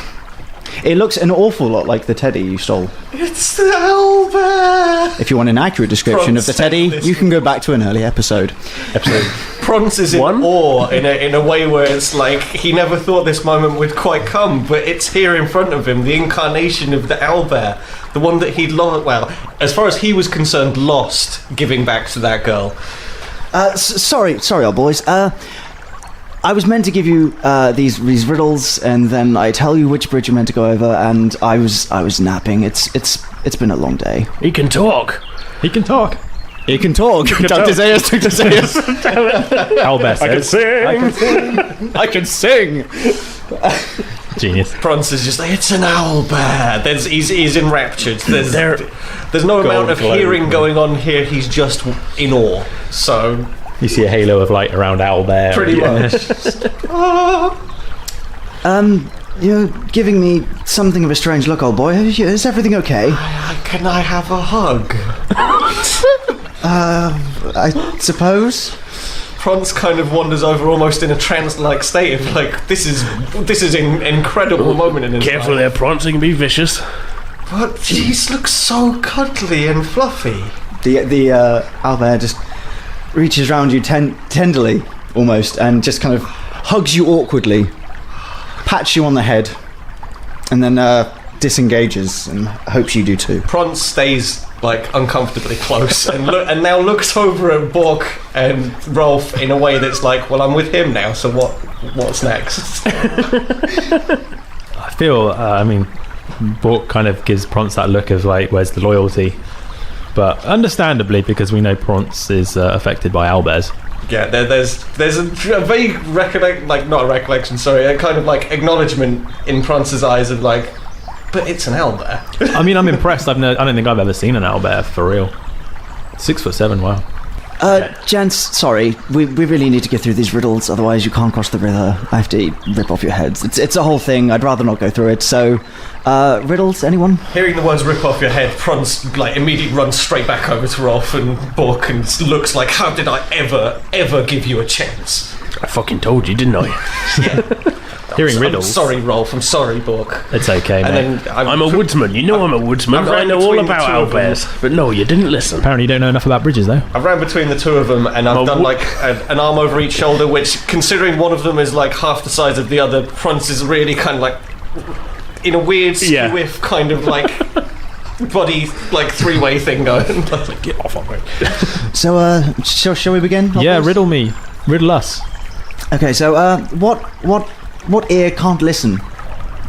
B: It looks an awful lot like the teddy you stole.
C: It's the owlbear!
B: If you want an accurate description of the teddy, you can go back to an early episode.
C: Prance Prance is in awe in a way where it's like he never thought this moment would quite come, but it's here in front of him, the incarnation of the owlbear, the one that he'd lost. Well, as far as he was concerned, lost giving back to that girl.
B: Sorry, old boys. I was meant to give you these riddles, and then I tell you which bridge you're meant to go over, and I was napping. It's been a long day.
A: He can talk.
D: He can talk.
B: He can talk. Dr. Zayas.
D: Owlbear says,
B: I can sing.
D: Genius.
C: Prance is just like, it's an owlbear. He's enraptured. There's no amount of hearing going on here. He's just in awe. So
D: you see a halo of light around owlbear.
C: Pretty much.
B: You're giving me something of a strange look, old boy. Is everything okay?
C: Can I have a hug?
B: I suppose.
C: Prance kind of wanders over almost in a trance-like state of like, this is an incredible moment in his life.
A: Careful there, Prance, he can be vicious.
C: But he looks so cuddly and fluffy.
B: The owlbear just reaches around you tenderly, almost, and just kind of hugs you awkwardly, pats you on the head, and then disengages and hopes you do too.
C: Prance stays like uncomfortably close and now looks over at Bork and Hrolf in a way that's like, well, I'm with him now, so what's next?
D: I feel, Bork kind of gives Prance that look of like, where's the loyalty? But understandably, because we know Prance is affected by owlbears.
C: Yeah, there's a vague a kind of like acknowledgement in Prance's eyes of like, but it's an owlbear.
D: I'm impressed. I don't think I've ever seen an owlbear for real. 6'7", wow.
B: Gents, sorry, we really need to get through these riddles, otherwise you can't cross the river. I have to rip off your heads. It's a whole thing. I'd rather not go through it. So, riddles, anyone?
C: Hearing the words "rip off your head," Prance like immediately runs straight back over to Hrolf and Bork and looks like, how did I ever give you a chance?
A: I fucking told you, didn't I?
C: Yeah.
D: Hearing riddles.
C: I'm sorry, Hrolf. I'm sorry, Bork.
D: It's okay, mate.
C: And then
A: I'm a woodsman. You know I'm a woodsman. I know all about owlbears. But no, you didn't listen.
D: Apparently you don't know enough about bridges, though.
C: I ran between the two of them, and I've done like an arm over each shoulder, which, considering one of them is like half the size of the other, Prance is really kind of like in a weird squiff kind of like body like three-way thing going. Like, get off of me.
B: So, shall we begin?
D: Yeah, riddle me. Riddle us.
B: Okay, so what ear can't listen?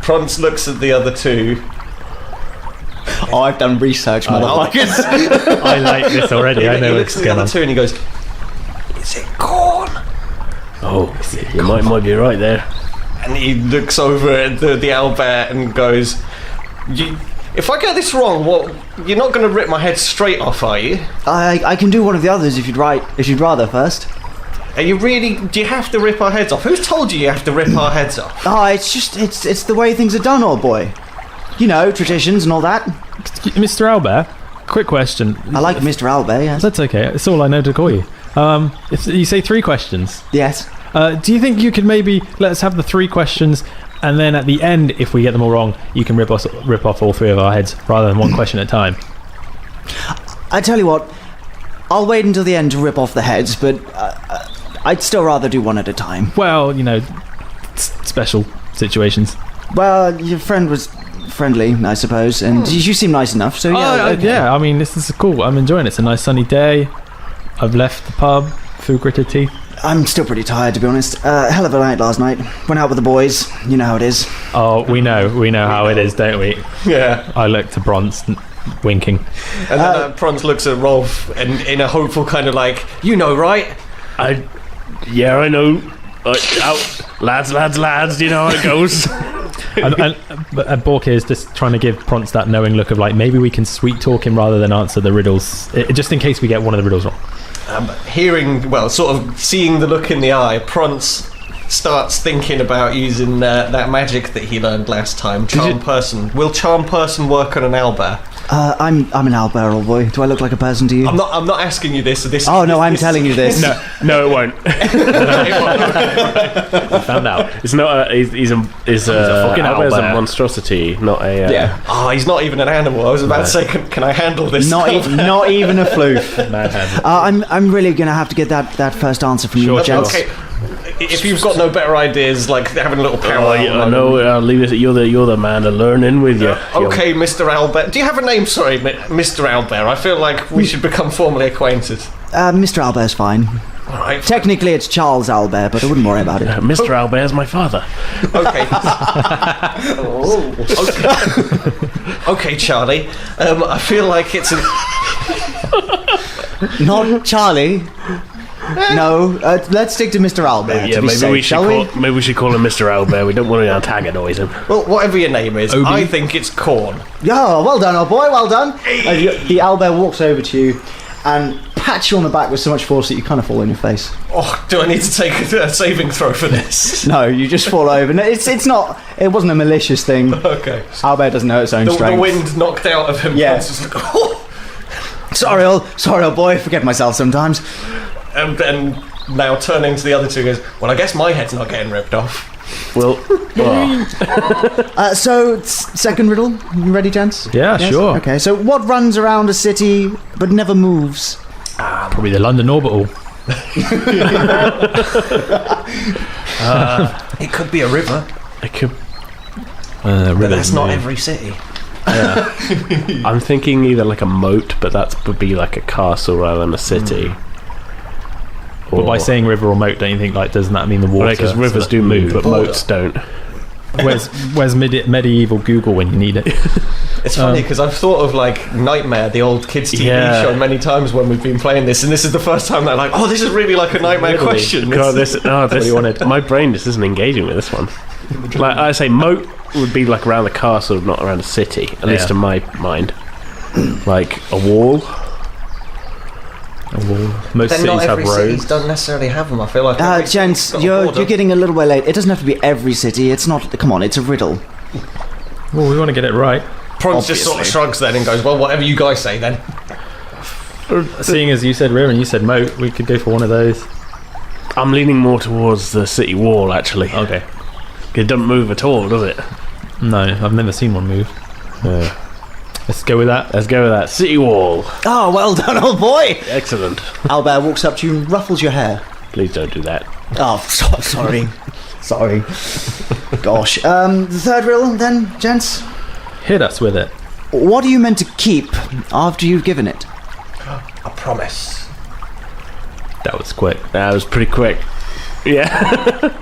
C: Prance looks at the other two.
B: Oh, I've done research, motherfuckers.
D: I like this already. I know
C: he looks at the other two and he goes, "Is it corn?"
A: Oh, you might be right there.
C: And he looks over at the owlbear and goes, "If I get this wrong, you're not going to rip my head straight off, are you?"
B: I can do one of the others if you'd rather first.
C: Are you really? Do you have to rip our heads off? Who's told you have to rip our heads off?
B: Oh, it's the way things are done, old boy. You know, traditions and all that.
D: Mr. Owlbear, quick question.
B: I like Mr. Owlbear, yes.
D: That's okay. It's all I know to call you. If you say 3 questions.
B: Yes.
D: Do you think you could maybe let us have the 3 questions, and then at the end, if we get them all wrong, you can rip off all 3 of our heads rather than one question at a time?
B: I tell you what, I'll wait until the end to rip off the heads, but I'd still rather do one at a time.
D: Well, you know, special situations.
B: Well, your friend was friendly, I suppose, and you seem nice enough, so yeah. Okay.
D: Yeah, I mean, this is cool. I'm enjoying it. It's a nice sunny day. I've left the pub, through gritted teeth.
B: I'm still pretty tired, to be honest. Hell of a night last night. Went out with the boys. You know how it is.
D: Oh, we know how it is, don't we?
C: Yeah.
D: I look to Bronze, winking.
C: And then Prance looks at Hrolf and in a hopeful kind of like, you know, right?
A: Yeah, I know. Lads, you know how it goes.
D: and Bork is just trying to give Prance that knowing look of like, maybe we can sweet talk him rather than answer the riddles, just in case we get one of the riddles wrong. Sort of seeing the look in the eye, Prance starts thinking about using that magic that he learned last time, Charm Person. Will Charm Person work on an owlbear?
B: I'm an owlbear, old boy. Do I look like a person to you?
C: I'm not asking you this.
B: Oh no, I'm telling you this.
A: No, it won't. I found out. It's not. He's a fucking owlbear. A monstrosity, not a.
B: Yeah.
C: Oh, he's not even an animal. I was about to say, can I handle this?
B: Not even a floof.
A: Manhandle.
B: I'm really gonna have to get that first answer from you, gents.
C: Okay. If you've got no better ideas, like having a little power.
A: I know. I'll leave it. You're the man to learn in with you.
C: Okay, Mr. Owlbear. Do you have a name? Sorry, Mr. Owlbear. I feel like we should become formally acquainted.
B: Mr. Owlbear's fine.
C: All right.
B: Technically, it's Charles Owlbear, but I wouldn't worry about it.
A: Mr. Owlbear's my father.
C: Okay. Okay, Charlie. I feel like it's
B: Not Charlie. No, let's stick to Mr. Owlbear.
A: Yeah, maybe we should call him Mr. Owlbear. We don't want to antagonise him.
C: Well, whatever your name is,
D: Obi?
C: I think it's corn.
B: Yeah, well done, old boy, well done. The owlbear walks over to you and pats you on the back with so much force that you kind of fall on your face.
C: Oh, do I need to take a saving throw for this?
B: No, you just fall over. No, it's not. It wasn't a malicious thing.
C: Okay.
B: Owlbear doesn't know its own
C: The
B: strength.
C: wind knocked out of him.
B: Yeah.
C: It's just like, oh.
B: Sorry, old boy. I forget myself sometimes.
C: And now turning to the other two goes, well, I guess my head's not getting ripped off.
A: Well,
B: So, second riddle. You ready, gents?
D: Yeah,
B: Yes?
D: sure.
B: Okay. So, what runs around a city but never moves?
D: Probably the London Orbital.
C: It could be a river,
A: it could.
C: but that's not every city.
A: I'm thinking either like a moat, but that would be like a castle rather than a city.
D: But by saying river or moat, don't you think, like, doesn't that mean the water?
A: Because rivers do move, but moats don't.
D: Where's medieval Google when you need it?
C: It's funny because I've thought of like Nightmare, the old kids TV show, many times when we've been playing this, and this is the first time they're like, "Oh, this is really like a Nightmare question."
A: God, my brain just isn't engaging with this one. Like I say, moat would be like around the castle, not around a city, at least in my mind. Like a wall.
D: Most
C: Then
D: cities
C: not
D: have
C: every city
D: roads.
C: doesn't necessarily have them. I feel like every
B: Gents,
C: city's got a
B: you're
C: border.
B: getting a little way late. It doesn't have to be every city. It's not. Come on, it's a riddle.
D: Well, we want to get it right.
C: Prons just sort of shrugs then and goes, "Well, whatever you guys say then."
D: Seeing as you said river and you said moat, we could go for one of those.
A: I'm leaning more towards the city wall, actually.
D: Okay.
A: It doesn't move at all, does it?
D: No, I've never seen one move. Let's go with that.
A: Let's go with that. City wall.
B: Oh, well done, old boy.
A: Excellent.
B: Owlbear walks up to you and ruffles your hair.
A: Please don't do that.
B: Oh, sorry. Sorry. Gosh. The third riddle, then, gents.
D: Hit us with it.
B: What are you meant to keep after you've given it?
C: I promise.
D: That was quick.
A: That was pretty quick. Yeah.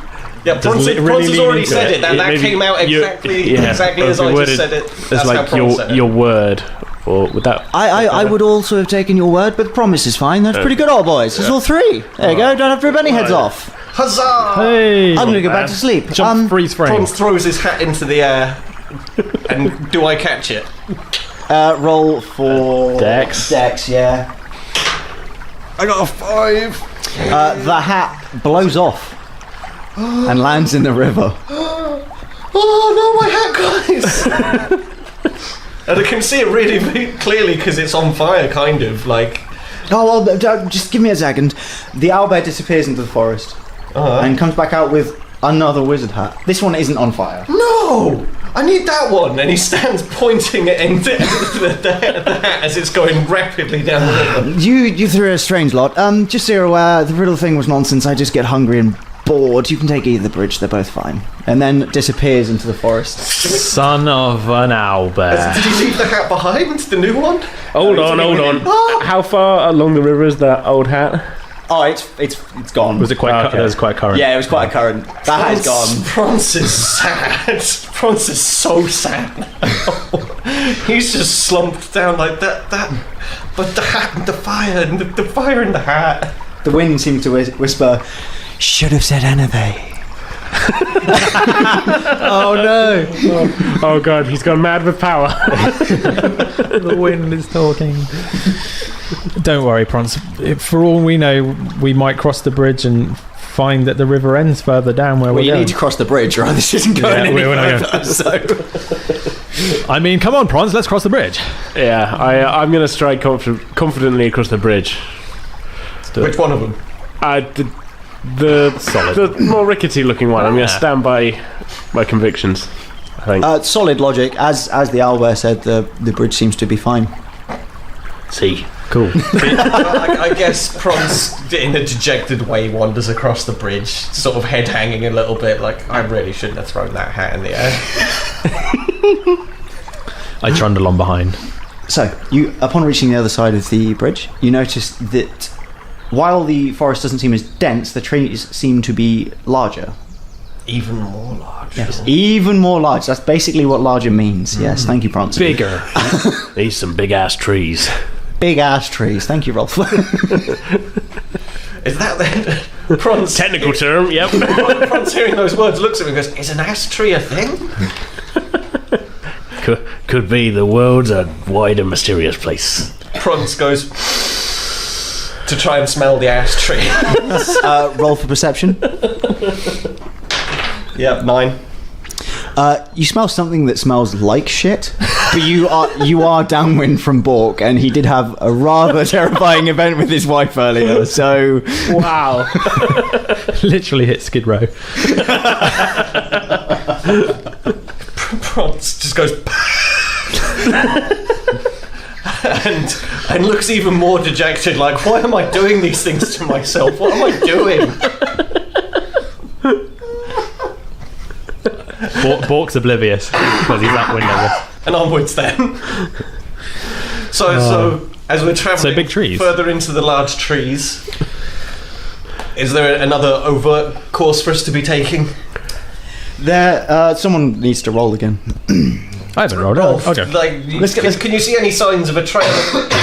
C: Yeah, Prons has already said it. That
A: Maybe
C: came out exactly as I just said it.
A: It's
C: That's
A: like
C: how Prons said it.
A: your word, or would that?
B: I would also have taken your word, but promise is fine. That's pretty good, old boys. There's all three. There you go. Don't have to rip any heads off.
C: Huzzah!
D: Hey!
B: I'm going to go back to sleep.
D: Jump, freeze frame.
C: Prons throws his hat into the air. And do I catch it?
B: Roll for
A: Dex.
B: Dex, yeah.
C: I got a 5.
B: The hat blows off and lands in the river.
C: Oh no, my hat, guys! And I can see it really, really clearly because it's on fire, kind of like.
B: Oh, well, just give me a second. The owlbear disappears into the forest and comes back out with another wizard hat. This one isn't on fire.
C: No! I need that one! And he stands pointing it into the hat as it's going rapidly down the river.
B: You threw a strange lot. Just so you're aware, the riddle thing was nonsense. I just get hungry and bored. You can take either bridge, they're both fine. And then disappears into the forest.
D: Son of an owlbear.
C: Did you leave the hat behind? The new one?
A: Hold on. How far along the river is that old hat?
B: Oh, it's gone.
D: Was it quite?
A: Okay.
D: That was quite current.
B: Yeah, it was quite a current. That hat is gone.
C: Prons is sad. Prons is so sad. He's just slumped down like that. But the hat and the fire and the fire in the hat.
B: The wind seemed to whisper, "Should have said Enothe."
D: Oh no!
A: Oh god, he's gone mad with power.
D: The wind is talking. Don't worry, Prons. For all we know, we might cross the bridge and find that the river ends further down where
B: Well,
D: we're
B: you
D: going.
B: need to cross the bridge, right? This isn't going any
D: we're not
B: further. So,
D: I mean, come on, Prawns, let's cross the bridge.
A: Yeah, I'm going to stride confidently across the bridge.
C: Which one of them?
A: The
D: Solid.
A: the more rickety looking one. I'm going to stand by my convictions, I think.
B: Solid logic. As the owlbear said, the bridge seems to be fine.
A: See.
D: Cool.
C: I guess Prawns, in a dejected way, wanders across the bridge, sort of head hanging a little bit, like, I really shouldn't have thrown that hat in the air.
D: I trundle on behind.
B: So, upon reaching the other side of the bridge, you notice that while the forest doesn't seem as dense, the trees seem to be larger.
C: Even more large.
B: Yes, even more large. That's basically what larger means. Yes, thank you, Bronson.
A: Bigger. These some big ass trees.
B: Big ass trees. Thank you, Hrolf.
C: Is that the Prawns?
A: Technical term, yep.
C: Prawns hearing those words looks at me and goes, is an ash tree a thing?
A: Could be the world's a wide and mysterious place.
C: Prawns goes to try and smell the ash tree.
B: Roll for perception.
C: Yep, 9.
B: You smell something that smells like shit, but you are downwind from Bork, and he did have a rather terrifying event with his wife earlier. So
A: Wow.
D: Literally hit Skid Row.
C: Prawns just goes and looks even more dejected, like, why am I doing these things to myself? What am I doing?
D: Bork's oblivious because he's that window.
C: And onwards then. So as we're travelling
D: big trees.
C: further into the large trees, is there another overt course for us to be taking?
B: Someone needs to roll again.
D: I haven't rolled.
C: Hrolf,
D: Okay.
C: Can you see any signs of a trail?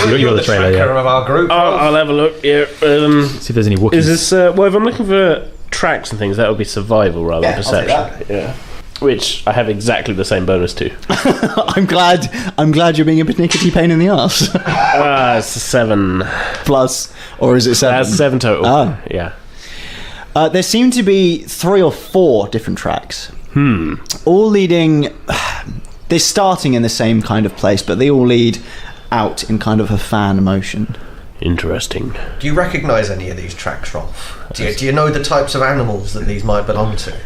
D: You're the trailer,
C: tracker
D: yeah.
C: of our group.
A: I'll have a look. Yeah.
D: See if there's any Wookiees.
A: Is this? Well, if I'm looking for tracks and things, that would be survival rather than
B: Yeah, I'll take
A: perception. Yeah. Which I have exactly the same bonus to.
B: I'm glad you're being a pernickety pain in the arse.
A: It's a 7.
B: Plus, or is it 7?
A: That's 7 total.
B: Oh.
A: Yeah.
B: There seem to be 3 or 4 different tracks. All leading. They're starting in the same kind of place, but they all lead out in kind of a fan motion.
A: Interesting.
C: Do you recognise any of these tracks, Hrolf? Do you know the types of animals that these might belong to?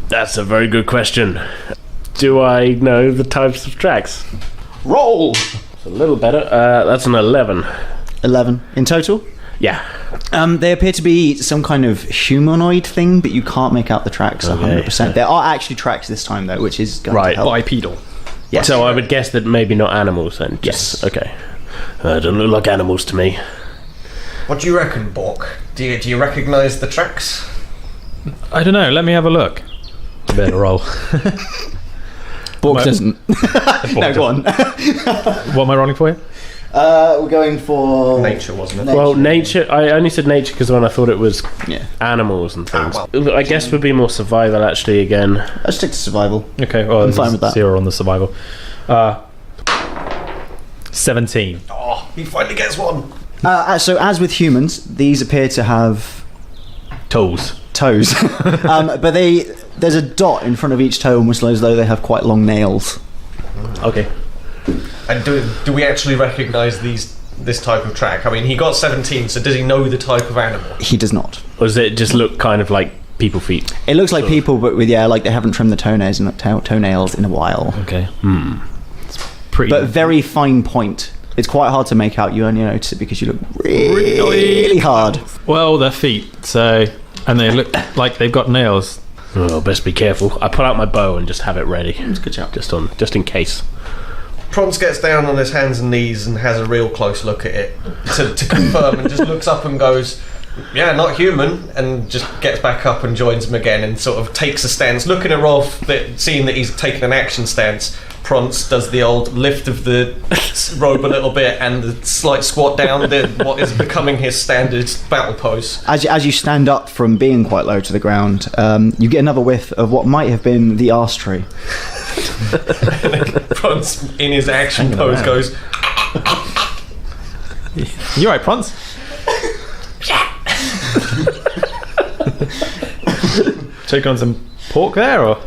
A: That's a very good question. Do I know the types of tracks?
B: Roll!
A: It's a little better. That's an 11.
B: 11 in total.
A: Yeah.
B: They appear to be some kind of humanoid thing, but you can't make out the tracks 100%. There are actually tracks this time, though, which is going to help.
D: Bipedal.
B: Yes.
A: So I would guess that maybe not animals then.
B: Yes.
A: Okay. Don't look like animals to me.
C: What do you reckon, Bork? Do you recognise the tracks?
D: I don't know. Let me have a look. Better roll.
B: Bork doesn't. No, go on.
D: What am I rolling for you?
B: We're going for
C: Nature, wasn't it?
A: Well, nature. I only said nature because when I thought it was
B: Yeah.
A: animals and things.
C: well.
A: I guess would be more survival actually again.
B: Let's stick to survival.
D: Okay, well,
B: I'm fine with that.
D: 0 on the survival. 17.
C: Oh, he finally gets one.
B: So, as with humans, these appear to have
D: Toes.
B: toes, but there's a dot in front of each toe, almost as though they have quite long nails.
A: Okay.
C: And do we actually recognise this type of track? I mean, he got 17, so does he know the type of animal?
B: He does not.
A: Or does it just look kind of like people feet?
B: It looks like people, but with like they haven't trimmed the toenails in a while.
D: Okay. It's pretty.
B: But very fine point. It's quite hard to make out. You only notice it because you look really hard.
D: Well, they're feet, so. And they look like they've got nails.
A: Oh, best be careful. I pull out my bow and just have it ready.
B: That's a good job.
A: Just in case.
C: Prance gets down on his hands and knees and has a real close look at it to confirm, and just looks up and goes, yeah, not human, and just gets back up and joins him again and sort of takes a stance. Looking at Hrolf, seeing that he's taken an action stance, Prance does the old lift of the robe a little bit and the slight squat down, what is becoming his standard battle pose.
B: As you stand up from being quite low to the ground, you get another whiff of what might have been the arse tree.
C: Prance, in his action pose, goes,
D: You alright, Prance? Take on some pork there, or?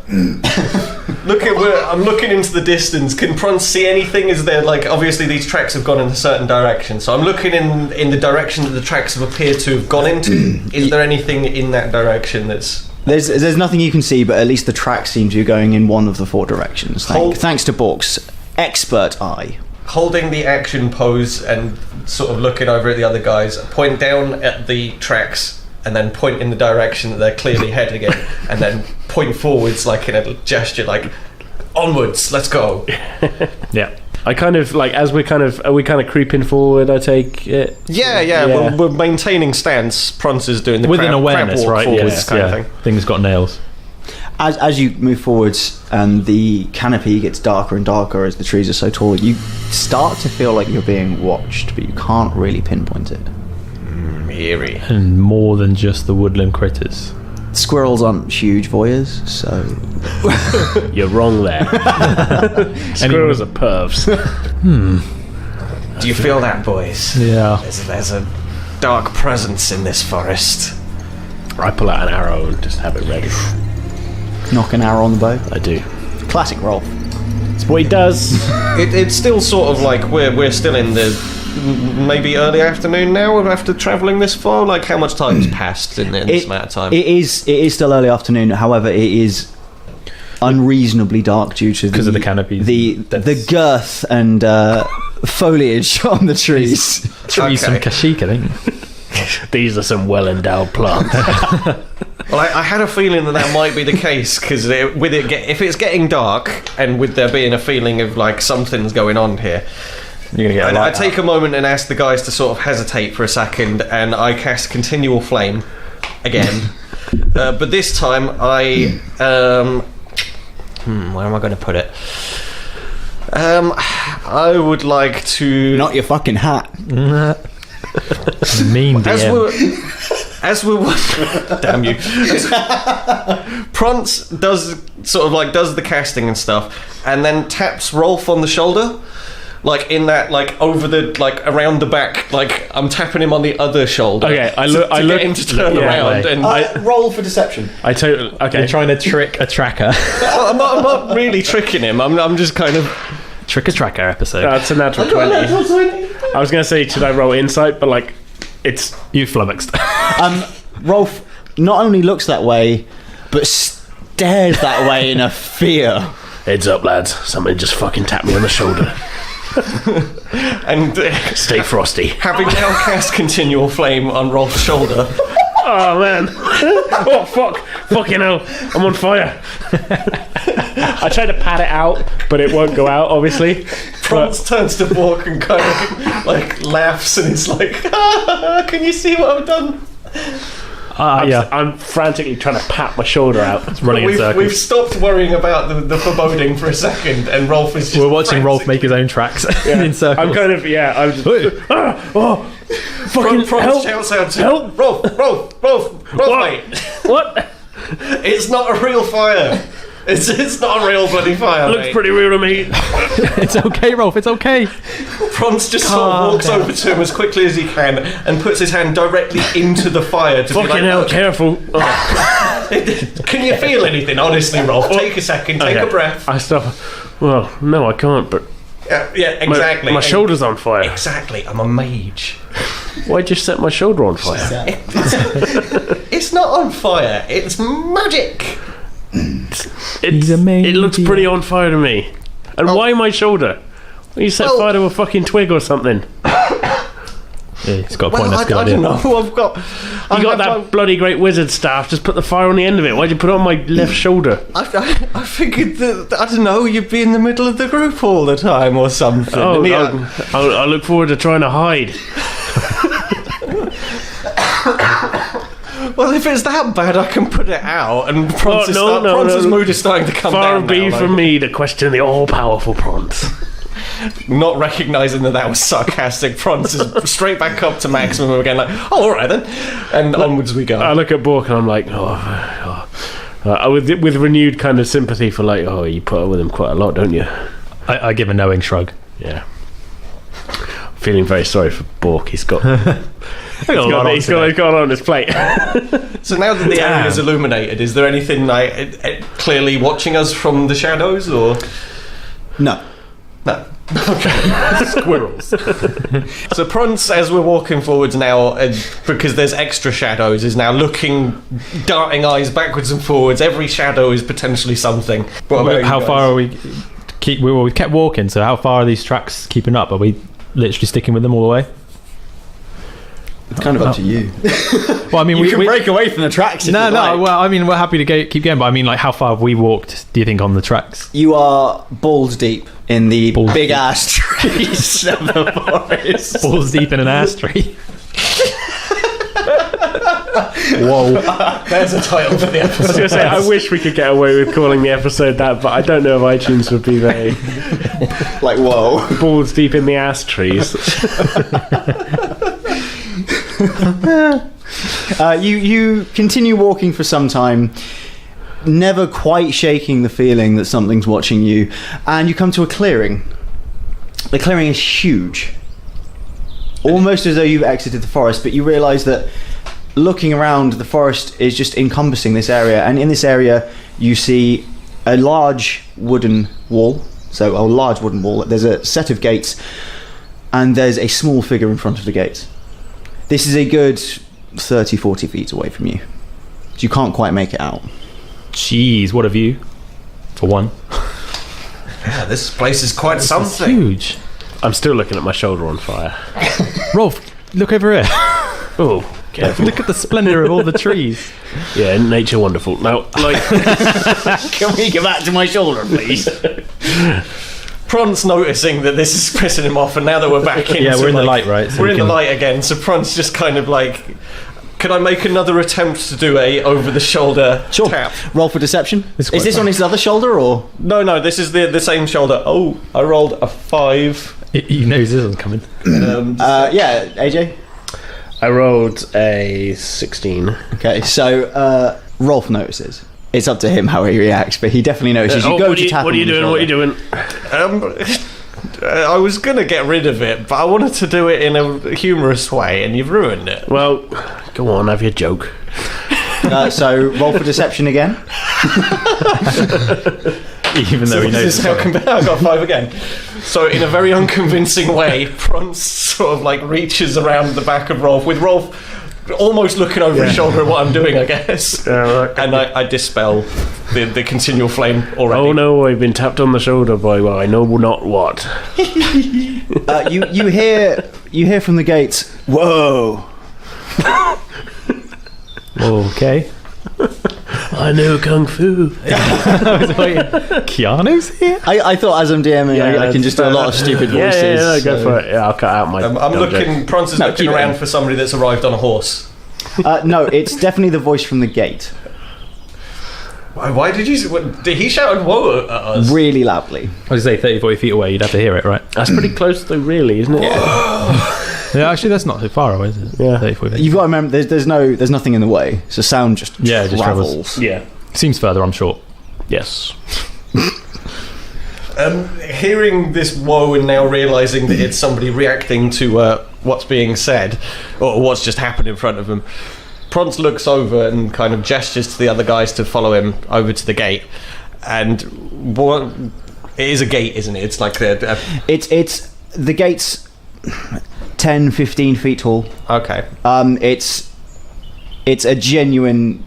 C: I'm looking into the distance. Can Prance see anything? Is there, like, obviously these tracks have gone in a certain direction, so I'm looking in the direction that the tracks have appeared to have gone into. Is there anything in that direction that's...
B: There's nothing you can see, but at least the track seems to be going in one of the 4 directions. Thanks to Bork's expert eye.
C: Holding the action pose and sort of looking over at the other guys, point down at the tracks and then point in the direction that they're clearly heading in, and then point forwards, like in a gesture, like, onwards, let's go.
A: Yeah. I kind of, like, as are we kind of creeping forward, I take it?
C: Yeah. We're maintaining stance. Prance is doing the
D: within
C: crab
D: awareness,
C: walk
D: right?
C: forwards kind of thing.
D: Things got nails.
B: As you move forwards and the canopy gets darker and darker as the trees are so tall, you start to feel like you're being watched, but you can't really pinpoint it.
C: Eerie.
D: And more than just the woodland critters.
B: Squirrels aren't huge voyeurs, so...
A: You're wrong there. Squirrels are pervs.
C: Do you feel that, boys?
D: Yeah.
C: There's a dark presence in this forest.
A: I pull out an arrow and just have it ready.
B: Knock an arrow on the bow.
A: I do.
B: Classic Hrolf.
A: That's what he does.
C: It's still sort of like we're still in the maybe early afternoon now after travelling this far. Like, how much time's passed in this amount of time?
B: It is still early afternoon. However, it is unreasonably dark due to
D: because of the canopy,
B: the girth and foliage on the trees.
D: Trees from Kashyyyk, I think.
A: These are some well-endowed plants.
C: Well, I had a feeling that might be the case, because if it's getting dark and with there being a feeling of like something's going on here, I take a moment and ask the guys to sort of hesitate for a second, and I cast Continual Flame again. But this time I where am I going to put it? I would like to...
B: Not your fucking hat.
D: Mean DM.
C: As we're damn you. Prance does the casting and stuff, and then taps Hrolf on the shoulder, like in that, like over the, like around the back, like I'm tapping him on the other shoulder.
A: Okay, I look
C: get him to turn around and
B: roll for deception.
A: I totally okay.
D: You're trying to trick a tracker.
C: I'm not really tricking him. I'm just kind of
D: trick a tracker episode.
A: That's a natural 20. I was going to say, should I roll insight, but like it's
D: you flummoxed.
B: Hrolf not only looks that way, but stares that way in a fear.
A: Heads up, lads. Somebody just fucking tapped me on the shoulder.
C: And
A: stay frosty.
C: Having now cast Continual Flame on Hrolf's shoulder.
A: Oh man! Oh fuck! Fucking hell! I'm on fire. I tried to pat it out, but it won't go out, obviously.
C: Prance turns to Bork and kind of like laughs, and he's like, "Can you see what I've done?"
A: I'm frantically trying to pat my shoulder out.
D: It's running in circles.
C: We've stopped worrying about the foreboding for a second, and Hrolf is just...
D: We're watching Hrolf make his own tracks in circles.
A: I'm kind of, I'm just... fucking
C: Prance shouts out to
A: help!
C: Hrolf, mate!
A: What?
C: It's not a real fire. It's not a real bloody fire,
A: It looks
C: mate.
A: pretty real to me.
D: It's okay, Hrolf, it's okay.
C: Prance just sort of walks over to him as quickly as he can and puts his hand directly into the fire to
A: Fucking
C: be like,
A: hell,
C: "Look,
A: careful.
C: can you feel anything? Honestly, Hrolf, take a second, take a breath."
A: I stop. Well, no, I can't, but...
C: Yeah, exactly.
A: My shoulder's on fire.
C: Exactly, I'm a mage.
A: Why'd you set my shoulder on fire?
C: It's not on fire, it's magic.
A: It looks pretty on fire to me. And why my shoulder? You set fire to a fucking twig or something.
D: Yeah, he's got a point. That's a good
C: I
D: idea.
C: don't know.
A: You got that bloody great wizard staff. Just put the fire on the end of it. Why'd you put it on my left shoulder?
C: I figured that, I don't know, you'd be in the middle of the group all the time or something.
A: Oh, I look forward to trying to hide.
C: Well, if it's that bad, I can put it out. And Prance's mood is starting to come
A: Far
C: down.
A: be
C: now,
A: from me to question the all-powerful Prance.
C: Not recognising that was sarcastic, Prance is straight back up to maximum again, like, oh, all right then. And onwards we go.
A: I look at Bork and I'm like, with renewed kind of sympathy for like, you put up with him quite a lot, don't you?
D: I give a knowing shrug.
A: Yeah. Feeling very sorry for Bork. He's got He's got on his plate.
C: So now that the area is illuminated, is there anything like clearly watching us from the shadows, or
B: No.
C: no? Okay.
A: Squirrels.
C: So Prance, as we're walking forwards now, because there's extra shadows, is now looking, darting eyes backwards and forwards. Every shadow is potentially something.
D: How far are we? We kept walking. So how far are these tracks keeping up? Are we literally sticking with them all the way?
B: It's kind of up to you.
D: Well, I mean,
B: You can break away from the tracks if
D: No.
B: you like.
D: Well, I mean, we're happy to keep going. But I mean, like, how far have we walked? Do you think on the tracks?
B: You are balls deep in the
D: Balls
B: big
D: deep.
B: ass trees of the forest.
D: Balls deep in an ass tree. Whoa!
C: There's a title for the
A: I was
C: episode.
A: going to say, I wish we could get away with calling the episode that, but I don't know if iTunes would be very
B: Like, whoa.
A: balls deep in the ass trees.
B: You continue walking for some time, never quite shaking the feeling that something's watching you, and you come to a clearing. The clearing is huge, almost as though you've exited the forest, but you realise that looking around, the forest is just encompassing this area, and in this area you see a large wooden wall. So a large wooden wall. There's a set of gates, and there's a small figure in front of the gates. This is a good 30, 40 feet away from you. You can't quite make it out.
D: Jeez, what a view! For one,
C: Yeah, this place is quite
D: it's
C: something.
D: huge.
A: I'm still looking at my shoulder on fire.
D: Hrolf, look over here.
A: Oh, careful.
D: Look at the splendour of all the trees.
A: Yeah, nature wonderful. Now, like,
B: Can we get back to my shoulder, please?
C: Prance noticing that this is pissing him off, and now that we're back in,
D: Yeah, we're in the light, right? So
C: we're
D: we
C: in the
D: can-
C: light again. So Prance just kind of like, can I make another attempt to do a over-the-shoulder tap?
B: Roll for deception.
D: It's
B: Is
D: quite
B: this
D: fun.
B: on his other shoulder or?
C: No, this is the same shoulder. Oh, I rolled a 5.
D: He knows this one's coming.
B: Yeah, AJ.
A: I rolled a 16.
B: Okay, so Rolf notices. It's up to him how he reacts, but he definitely notices. You go to tap
A: what are
B: him
A: you
B: on the
A: doing?
B: shoulder.
A: What are you doing?
C: I was gonna get rid of it, but I wanted to do it in a humorous way, and you've ruined it.
A: Well, go on, have your joke.
B: So roll for deception again.
D: Even though he knows.
C: I got 5 again. So in a very unconvincing way, Prance sort of like reaches around the back of Rolf, with Rolf almost looking over his shoulder at what I'm doing, I guess. And I dispel the continual flame already.
A: Oh no, I've been tapped on the shoulder by, well, I know not what.
B: You hear from the gates. Whoa!
D: Okay.
A: I know Kung Fu.
D: I was waiting. Keanu's here?
B: I thought as I'm DMing, I can just do a lot of stupid voices.
A: Yeah, no, go
B: so-
A: for it. Yeah, I'll cut out my...
C: I'm
A: dumb joke.
C: looking, Prance is
B: No,
C: looking
B: keep it
C: around
B: in.
C: for somebody that's arrived on a horse.
B: No, it's definitely the voice from the gate,
C: Why did you... Did he shout whoa at us?
B: really loudly.
D: I was going to say 30, 40 feet away, you'd have to hear it, right?
A: That's pretty close though, really, isn't it?
D: Yeah, actually, that's not too far away, is it?
A: Yeah.
D: 30, 40 feet.
B: You've got to remember, there's nothing in the way, so sound just
D: Just
B: travels.
A: Yeah.
D: Seems further, I'm sure.
A: Yes.
C: Hearing this woe and now realising that it's somebody reacting to what's being said, or what's just happened in front of them, Prance looks over and kind of gestures to the other guys to follow him over to the gate. And it is a gate, isn't it? It's like
B: It's the gate's 10, 15 feet tall.
C: okay.
B: It's a genuine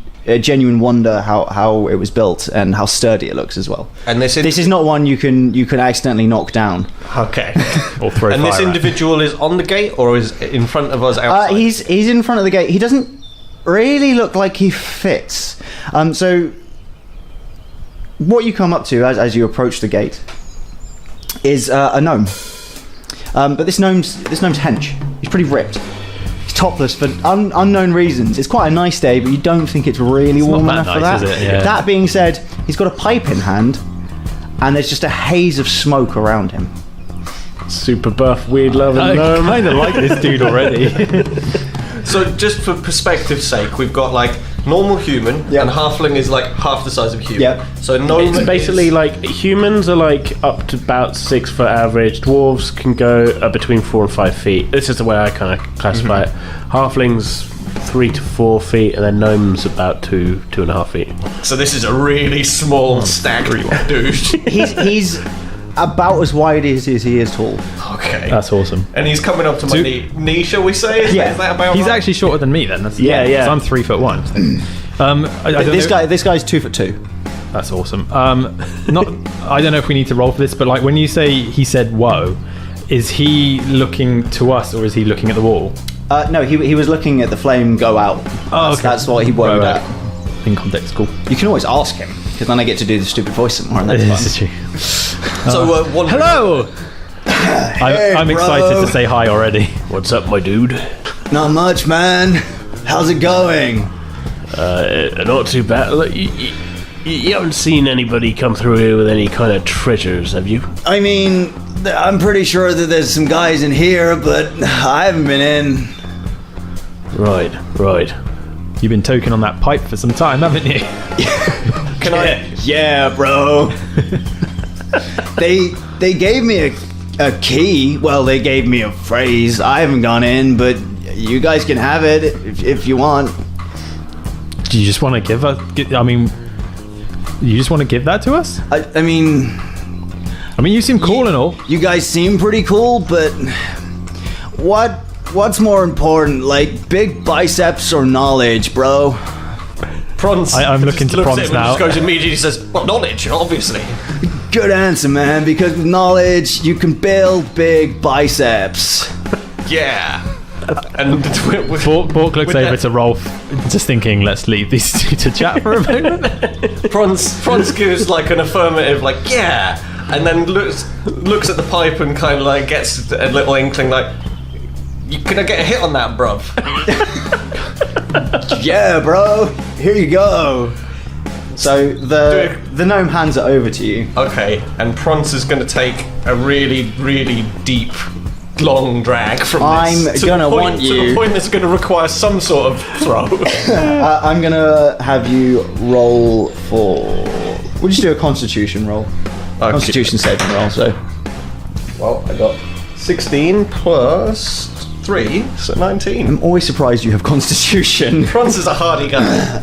B: wonder how it was built and how sturdy it looks as well.
C: And this
B: is not one you can accidentally knock down.
C: okay.
D: Or throw
C: And
D: fire
C: this
D: at.
C: individual is on the gate or is in front of us outside?
B: He's in front of the gate. He doesn't really look like he fits. So what you come up to as you approach the gate is a gnome. But this gnome's hench. He's pretty ripped. He's topless for unknown reasons. It's quite a nice day, but you don't think it's really warm
D: not
B: enough
D: that
B: for
D: nice,
B: that.
D: is it? Yeah.
B: That being said, he's got a pipe in hand, and there's just a haze of smoke around him.
A: Super buff, weird loving
D: I
A: gnome.
D: kind of like this dude already.
C: So just for perspective's sake, we've got like normal human,
B: Yep.
C: and halfling is like half the size of a human.
B: Yep.
C: So gnome
A: It's basically
C: is,
A: like humans are like up to about 6 foot average. Dwarves can go between 4 and 5 feet. This is the way I kind of classify it. Halflings 3 to 4 feet, and then gnomes about 2.5 feet.
C: So this is a really small, staggering dude.
B: He's about as wide as he is tall.
C: Okay.
D: That's awesome.
C: And he's coming up to my knee, shall we say? Is that about
D: He's
C: right?
D: actually shorter than me then. That's,
A: Yeah.
D: 'cause I'm 3'1". I don't know-
B: This guy's 2'2".
D: That's awesome. Not. I don't know if we need to roll for this, but like when you say he said "whoa," is he looking to us or is he looking at the wall?
B: No, he was looking at the flame go out.
D: Oh, okay.
B: That's what he worried
D: Right.
B: at.
D: In context, cool.
B: You can always ask him, because then I get to do the stupid voice some more, and that's
D: This is
B: fun.
D: true.
C: So
D: Hello. I'm
B: bro.
D: excited to say hi already.
A: What's up, my dude?
B: Not much, man. How's it going?
A: Not too bad. Look, you haven't seen anybody come through here with any kind of treasures, have you?
B: I mean, I'm pretty sure that there's some guys in here, but I haven't been in.
A: Right.
D: You've been toking on that pipe for some time, haven't you?
C: Can I?
B: Yeah, bro. They gave me a key. Well, they gave me a phrase. I haven't gone in, but you guys can have it if you want.
D: Do you just want to give us? I mean, you just want to give that to us?
B: I mean,
D: You seem cool and all.
B: you guys seem pretty cool, but what's more important, like big biceps or knowledge, bro?
C: Prons.
D: I'm looking to
C: looks at
D: Prons
C: him and
D: now.
C: Just goes immediately says, "Well, knowledge, obviously."
B: Good answer, man. Because with knowledge, you can build big biceps.
C: Yeah. And
D: Bork looks
C: with
D: over
C: that-
D: to Hrolf, just thinking, let's leave these two to chat for a moment.
C: Prons gives like an affirmative, like yeah, and then looks at the pipe and kind of like gets a little inkling, like, "Can I get a hit on that, bruv?"
B: Yeah, bro. Here you go. So the gnome hands it over to you.
C: Okay, and Prons is going to take a really, really deep, long drag from
B: I'm
C: this.
B: gonna want
C: to
B: you-
C: the point that's going to require some sort of throw.
B: I'm gonna have you roll for. We'll just do a Constitution roll.
C: Okay.
B: Constitution saving roll. So
C: Well, I got 16 plus 3, so 19.
B: I'm always surprised you have Constitution.
C: Prons is a hardy guy.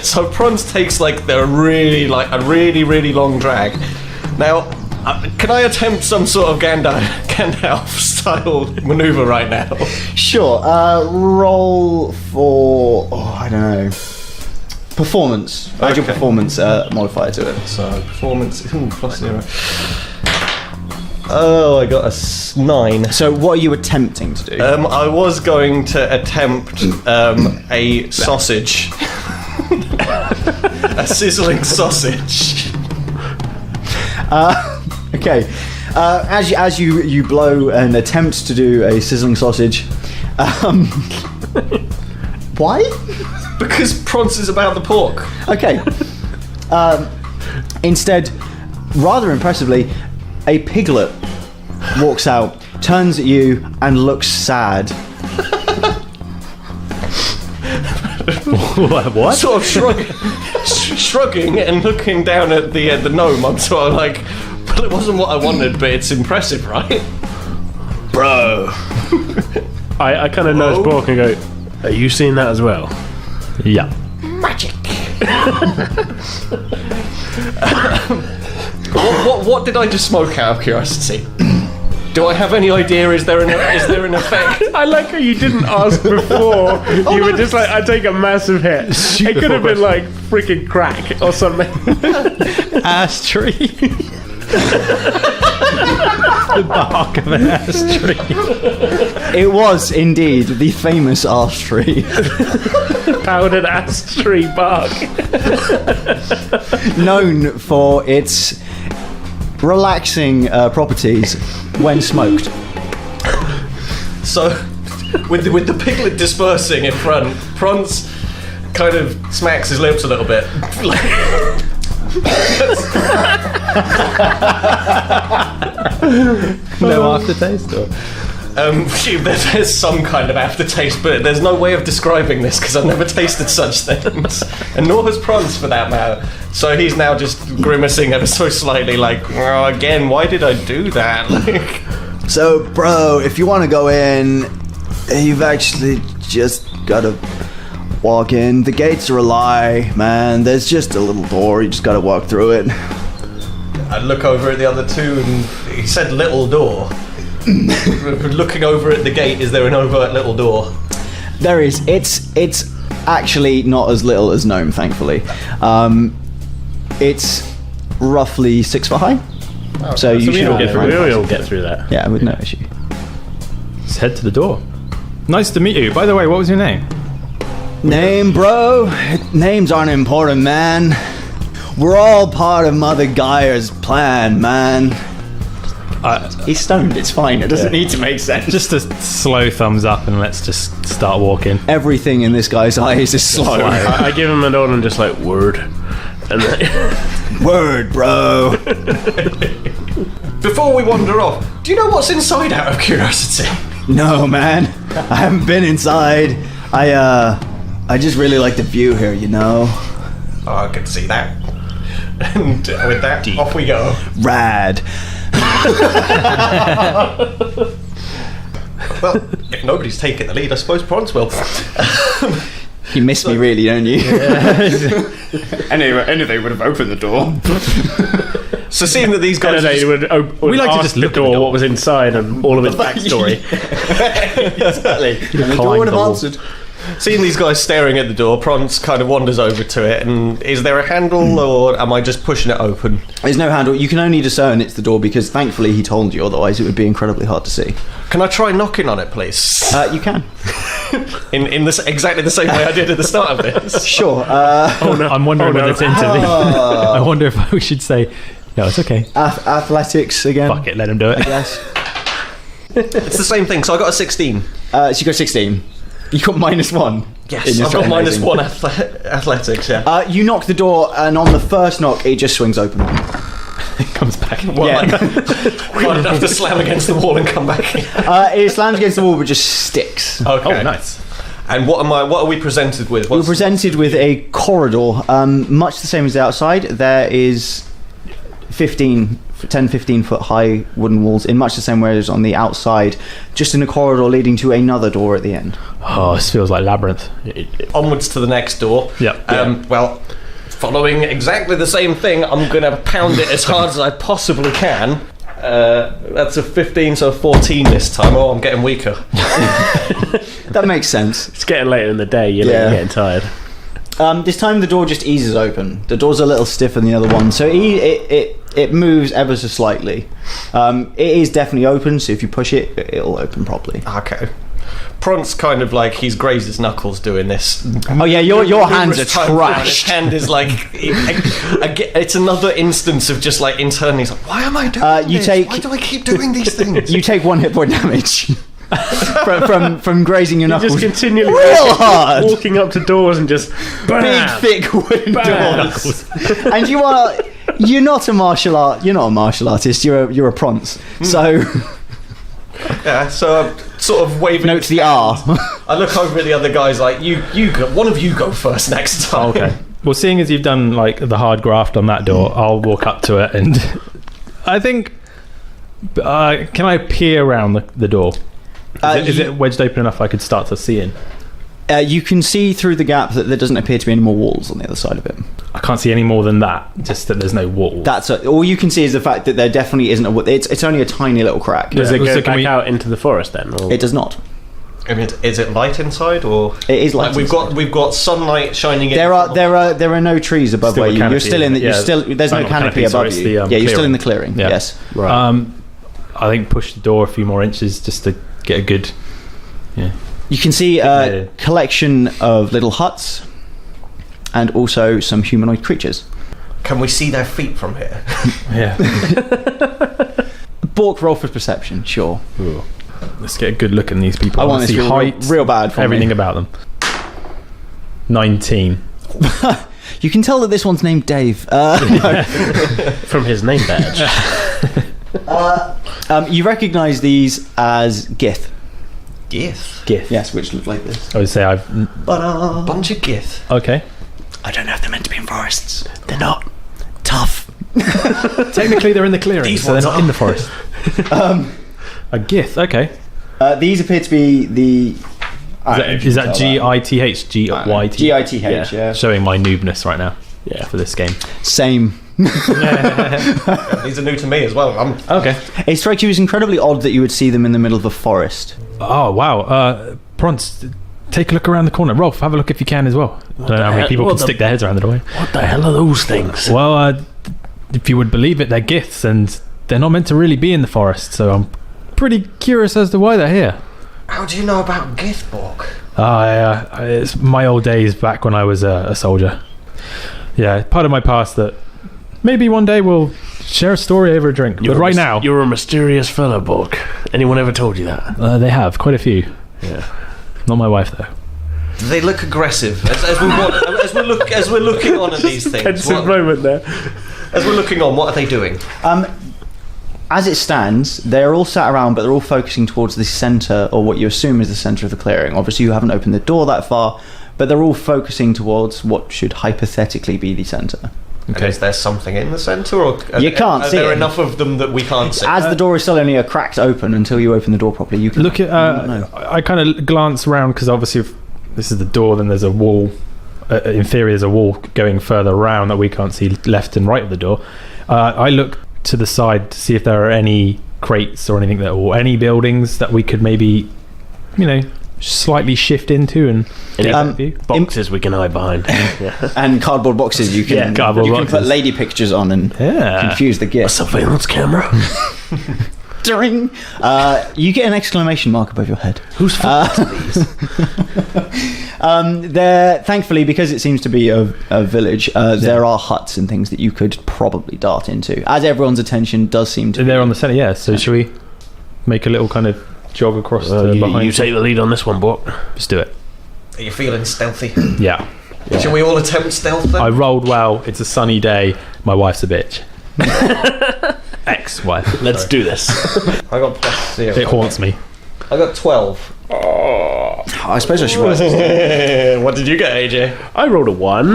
C: So Prons takes like a really, really long drag. Now, can I attempt some sort of Gandalf style maneuver right now?
B: Sure. Roll for. Oh, I don't know. Performance. Add your
C: Okay.
B: performance modifier to it.
C: So plus 0. Oh, I got a 9.
B: So what are you attempting to do?
C: I was going to attempt a sausage. A sizzling sausage.
B: Okay. As you blow and attempt to do a sizzling sausage, why?
C: Because Prons is about the pork.
B: Okay. Instead, rather impressively, a piglet walks out, turns at you, and looks sad.
D: What?
C: Sort of shrugging and looking down at the gnome. I'm sort of like, well, it wasn't what I wanted, but it's impressive, right?
B: Bro.
A: I kind of nudge Bork and go, "Are you seeing that as well?"
D: Yeah.
C: Magic. What did I just smoke out of curiosity? Do I have any idea? Is there an effect?
A: I like how you didn't ask before. You were just like, "I take a massive hit." It could have been like freaking crack or something.
D: Ass tree. The bark of an ass tree.
B: It was indeed the famous arse tree,
A: Powdered ass tree bark.
B: known for its relaxing properties when smoked.
C: So, with the piglet dispersing in front, Prons kind of smacks his lips a little bit.
D: No aftertaste. Or?
C: There's some kind of aftertaste, but there's no way of describing this because I've never tasted such things, and nor has Prance for that matter. So he's now just grimacing ever so slightly, like, oh, again, why did I do that? Like,
E: so, bro, if you want to go in, you've actually just got to walk in. The gates are a lie, man. There's just a little door. You just got to walk through it.
C: I look over at the other two, and he said little door. Looking over at the gate, is there an overt little door?
B: There is. It's actually not as little as Gnome, thankfully. It's roughly 6 foot high.
A: Oh,
B: so you should all
A: get through. We all get through that.
B: Yeah, with no issue.
D: Let's head to the door. Nice to meet you. By the way, what was your name?
E: Name, bro? Names aren't important, man. We're all part of Mother Gaia's plan, man.
B: He's stoned, it's fine. It doesn't need to make sense.
D: Just a slow thumbs up and let's just start walking.
B: Everything in this guy's eyes is slow.
A: I give him a nod and just like, word. And
E: Word, bro.
C: Before we wander off, do you know what's inside out of curiosity?
E: No, man. I haven't been inside. I just really like the view here, you know?
C: Oh, I can see that. And with that, off we go.
E: Rad.
C: Well, if nobody's taking the lead, I suppose Prance will.
B: You miss me really, don't you?
E: Anyway, would have opened the door.
C: So seeing that these guys...
A: we like to
D: just
A: look at the door, what was inside and all of its backstory.
E: Exactly. And the door would have answered.
C: Seeing these guys staring at the door, Prance kind of wanders over to it, and is there a handle, or am I just pushing it open?
B: There's no handle. You can only discern it's the door because thankfully he told you, otherwise it would be incredibly hard to see.
C: Can I try knocking on it, please?
B: You can.
C: In this exactly the same way I did at the start of this.
B: Sure.
D: I'm wondering whether it's into the... I wonder if we should say, no, it's okay.
B: Athletics again.
D: Fuck it, let him do it.
B: Yes.
C: It's the same thing, so I got a 16.
B: So you got 16. You got -1.
C: Yes, I've got -1 athletics, yeah.
B: You knock the door, and on the first knock, it just swings open.
D: It comes back.
C: Well,
B: Yeah.
C: I'd have to slam against the wall and come back in.
B: It slams against the wall, but just sticks.
C: Okay.
D: Oh, nice.
C: And what are we presented with?
B: We're presented with a corridor, much the same as the outside. There is 10-15 foot high wooden walls in much the same way as on the outside, just in a corridor leading to another door at the end.
D: Oh, this feels like Labyrinth.
C: Onwards to the next door.
D: Yep.
C: Well, following exactly the same thing, I'm going to pound it as hard as I possibly can. That's a 15, so 14 this time. Oh, I'm getting weaker.
B: That makes sense.
A: It's getting later in the day, you're getting tired.
B: This time the door just eases open. The door's a little stiffer than the other one, so it moves ever so slightly. It is definitely open, so if you push it, it'll open properly.
C: Okay. Prance kind of like he's grazed his knuckles doing this.
B: Oh yeah, your hands are trashed.
C: His hand is like it's another instance of just like internally he's like, why am I doing this? Why do I keep doing these things?
B: You take 1 hit point damage from grazing your knuckles.
A: Just continually
B: real hard,
A: walking up to doors and just
B: big thick wooden doors. And you're not a martial artist. You're a Prance. So
C: yeah, so I'm sort of waving.
B: Note the R.
C: I look over at the other guys like, you go, one of you go first next time.
D: Okay. Well, seeing as you've done like the hard graft on that door, I'll walk up to it and I think, can I peer around the door? Is it wedged open enough I could start to see in?
B: You can see through the gap that there doesn't appear to be any more walls on the other side of it.
D: I can't see any more than that, just that there's no wall.
B: All you can see is the fact that there definitely isn't a wall. It's only a tiny little crack.
A: Does it go back out into the forest then? Or?
B: It does not.
C: I mean, is it light inside or?
B: It is light.
C: Like we've got sunlight shining in.
B: There are no trees above where you. You're still in. There's no canopy above you. You're still in the clearing. Yeah. Yes.
A: Right.
D: I think push the door a few more inches just to get a good. Yeah.
B: You can see a collection of little huts and also some humanoid creatures.
C: Can we see their feet from here?
D: Yeah.
B: Bork, roll for perception, sure.
D: Ooh. Let's get a good look at these people.
B: I want to see height, real bad from
D: everything about them. 19.
B: You can tell that this one's named Dave.
A: From his name badge.
B: You recognise these as Gith.
C: Gith.
D: Gith.
B: Yes, which look like this.
D: I would say I've.
C: Bunch of Gith.
D: Okay.
B: I don't know if they're meant to be in forests. They're not. Tough.
D: Technically, they're in the clearing,
C: These
D: so they're
C: ones
D: not
C: are.
D: in the forest. A Gith. Okay.
B: These appear to be the...
D: Is that G-I-T-H? G-Y-T?
B: G-I-T-H, yeah.
D: Showing my noobness right now. Yeah, for this game.
B: Same.
C: These are new to me as well.
D: Okay.
B: It strikes you as incredibly odd that you would see them in the middle of a forest.
D: Oh, wow. Prance, take a look around the corner. Hrolf, have a look if you can as well. I don't know how many people can stick their heads around the doorway.
A: What the hell are those things?
D: Well, if you would believe it, they're Giths, and they're not meant to really be in the forest, so I'm pretty curious as to why they're here.
C: How do you know about Gith, Bork?
D: It's my old days back when I was a soldier. Yeah, part of my past that maybe one day we'll share a story over a drink. But right now...
A: You're a mysterious fellow, Bork. Anyone ever told you that?
D: They have, quite a few.
A: Yeah.
D: Not my wife, though.
C: Do they look aggressive? As we're looking on at these things.
A: Pensive moment there.
C: As we're looking on, what are they doing?
B: As it stands, they're all sat around, but they're all focusing towards the centre, or what you assume is the centre of the clearing. Obviously, you haven't opened the door that far, but they're all focusing towards what should hypothetically be the centre.
C: Okay. Is there something in the centre, or
B: you can't see
C: Are there
B: it.
C: enough of them that we can't see?
B: As the door is still only a cracked open until you open the door properly, you can
D: Look at... I kind of glance around, because obviously if this is the door, then there's a wall. In theory, there's a wall going further around that we can't see left and right of the door. I look to the side to see if there are any crates or anything or any buildings that we could maybe, slightly shift into and
A: boxes we can hide behind.
B: and cardboard boxes you can put lady pictures on and confuse the gift.
A: A surveillance camera.
B: Ding! You get an exclamation mark above your head.
A: Whose fault are these?
B: There, thankfully, because it seems to be a village, there are huts and things that you could probably dart into. As everyone's attention does seem to.
D: They're on the centre, yeah. So should we make a little kind of jog across to behind?
A: You take the lead on this one, Bork.
D: Let's do it.
C: Are you feeling stealthy?
D: Yeah.
C: Shall we all attempt stealth then?
D: I rolled well. It's a sunny day. My wife's a bitch. Ex-wife.
A: Let's do this.
C: I got +0.
D: It haunts me.
C: I got 12.
B: I suppose I should roll.
C: What did you get, AJ?
A: I rolled a 1.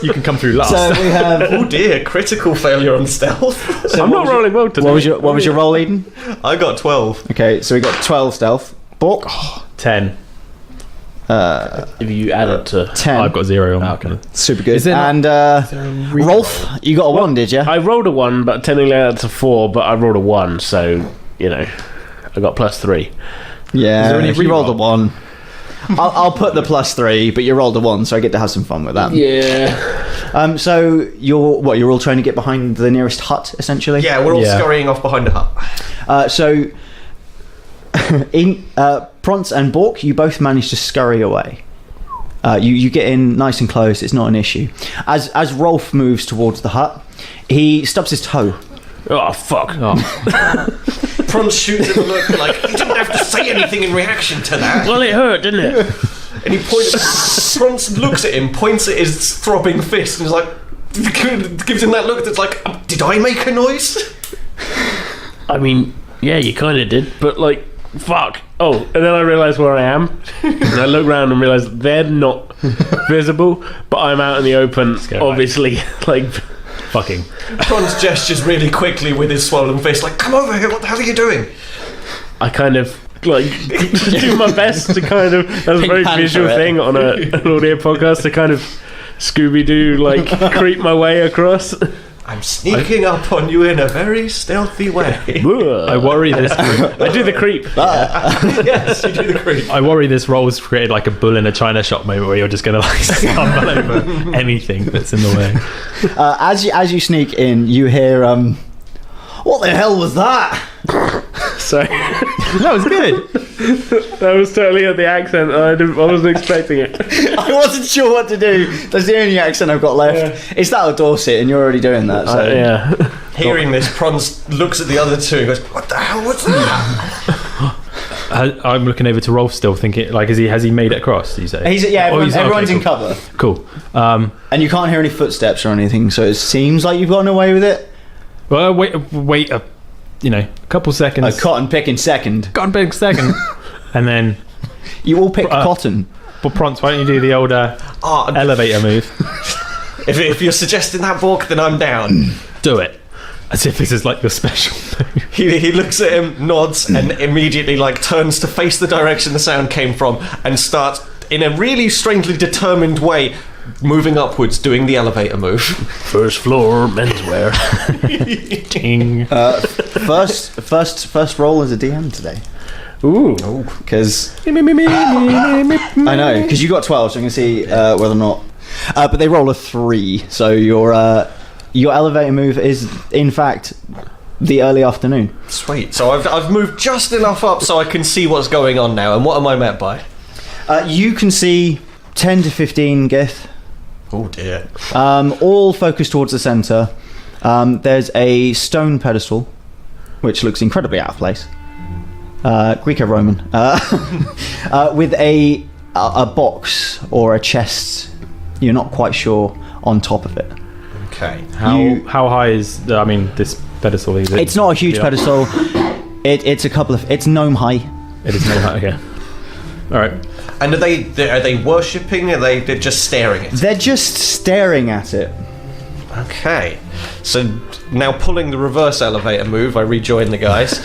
D: You can come through last.
B: So we have.
C: Oh dear, critical failure on stealth.
B: So
A: I'm not rolling well today.
B: What was your roll, Eden?
C: I got 12.
B: Okay, so we got 12 stealth. Bork?
D: 10.
A: If you add it to
B: 10.
D: I've got 0 on.
A: Okay.
B: Super good.
D: Is there
B: And Hrolf, you got a 1, did you?
A: I rolled a 1, but technically that's a 4, but I rolled a 1, so, I got +3.
B: Yeah,
D: there any
B: you rolled a
D: reroll?
B: 1. I'll put the +3, but you rolled a 1, so I get to have some fun with that.
A: Yeah.
B: So you're all trying to get behind the nearest hut, essentially?
C: Yeah, we're all scurrying off behind a hut.
B: So in Prance and Bork, you both manage to scurry away. You get in nice and close, it's not an issue. As Hrolf moves towards the hut, he stubs his toe.
A: Oh, fuck.
C: Prance shoots him a look like, you didn't have to say anything in reaction to that.
A: Well, it hurt, didn't it?
C: And he points. Prance looks at him, points at his throbbing fist, and is like, gives him that look that's like, did I make a noise?
A: I mean, yeah, you kind of did, but fuck. Oh, and then I realised where I am, and I look around and realise they're not visible, but I'm out in the open, obviously,
D: Fucking.
C: Prance gestures really quickly with his swollen fist, like, come over here, what the hell are you doing?
A: I kind of do my best to kind of, that's a
B: Pink
A: very
B: Panther
A: visual
B: it.
A: thing on an audio podcast, to kind of Scooby-Doo, creep my way across.
C: I'm sneaking up on you in a very stealthy way.
D: I worry this.
A: I do the creep.
C: Yes, you do the creep.
D: I worry this role's created like a bull in a china shop moment where you're just going to stumble over anything that's in the way.
B: As you sneak in, you hear, what the hell was that?
A: Sorry.
D: That was good.
A: That was totally at the accent. I wasn't expecting it.
B: I wasn't sure what to do. That's the only accent I've got left. It's that of Dorset, and you're already doing that. So.
A: Yeah.
C: Hearing this, Prance looks at the other two and goes, what the hell was that?
D: I'm looking over to Hrolf still, thinking has he made it across? You say?
B: Everyone's in cover.
D: Cool.
B: And you can't hear any footsteps or anything, so it seems like you've gotten away with it.
D: Well, wait a couple seconds.
B: A cotton picking second.
D: And then
B: You all pick cotton.
D: But Prance, why don't you do the old elevator move?
C: If you're suggesting that, Bork, then I'm down.
D: Do it. As if this is like your special move.
C: He looks at him, nods, and immediately turns to face the direction the sound came from, and starts in a really strangely determined way moving upwards, doing the elevator move.
A: First floor, menswear.
D: Ding.
B: First roll as a DM today.
A: Ooh.
B: Because I know, because you got 12, so I'm going to see whether or not. But they roll a 3, so your elevator move is, in fact, the early afternoon.
C: Sweet. So I've moved just enough up so I can see what's going on now. And what am I met by?
B: You can see 10 to 15 Gith.
C: Oh dear.
B: All focused towards the centre. There's a stone pedestal, which looks incredibly out of place. Greco-Roman. With a box or a chest, you're not quite sure, on top of it.
C: Okay.
D: How high is this pedestal? Is it?
B: It's not a huge pedestal. It's gnome high.
D: It is gnome high. Okay. All right.
C: And are they worshipping? They're just staring at it?
B: They're just staring at it.
C: Okay. So now pulling the reverse elevator move, I rejoin the guys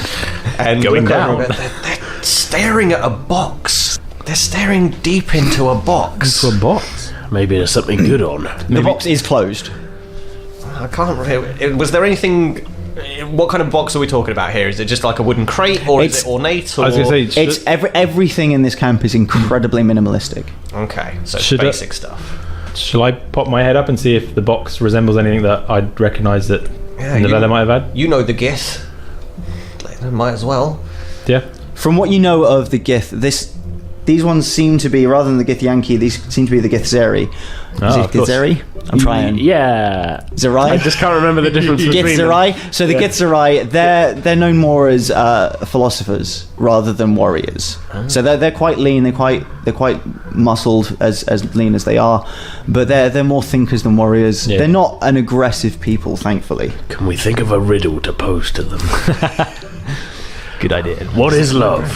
C: and
D: Going
C: look
D: down.
C: over. They're staring at a box. They're staring deep into a box.
D: Into a box.
A: Maybe there's something good on.
B: The box is closed.
C: I can't really. Was there anything? What kind of box are we talking about here? Is it just like a wooden crate, or is it ornate? Or?
D: I was going to say,
B: It's everything in this camp is incredibly minimalistic.
C: Okay, so
D: Should
C: basic stuff.
D: shall I pop my head up and see if the box resembles anything that I'd recognise that Novella might have had?
C: You know the Gith. Might as well.
D: Yeah.
B: From what you know of the Gith, these ones seem to be, rather than the Gith Yankee, these seem to be the Gith Zeri. Is it
D: of course.
B: Gith Zeri? I'm trying.
A: Yeah.
B: Zerai?
A: I just can't remember the difference
B: Gith
A: between them.
B: Zerai. So the Gith Zerai, they're known more as philosophers rather than warriors. So they're quite lean. They're quite muscled, as lean as they are, but they're more thinkers than warriors.
D: Yeah.
B: They're not an aggressive people, thankfully.
A: Can we think of a riddle to pose to them?
D: Good idea.
A: What is love?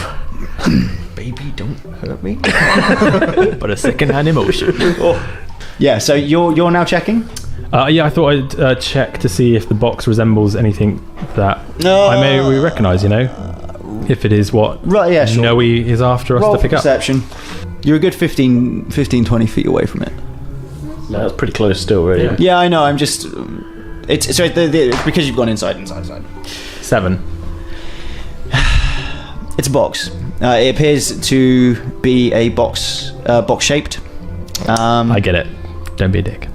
C: Baby, don't hurt me.
D: But a second-hand emotion.
B: Yeah. So you're now checking.
D: Yeah, I thought I'd check to see if the box resembles anything that I may recognise. If it is what
B: Right. Yeah. Sure.
D: Noe is after us
B: Roll
D: to
B: for
D: pick up.
B: perception. You're a good 15, 20 feet away from it.
A: No, that's pretty close still, really.
B: Yeah, I know. I'm just. It's because you've gone inside.
D: 7.
B: It's a box. It appears to be a box shaped.
D: I get it. Don't be a dick.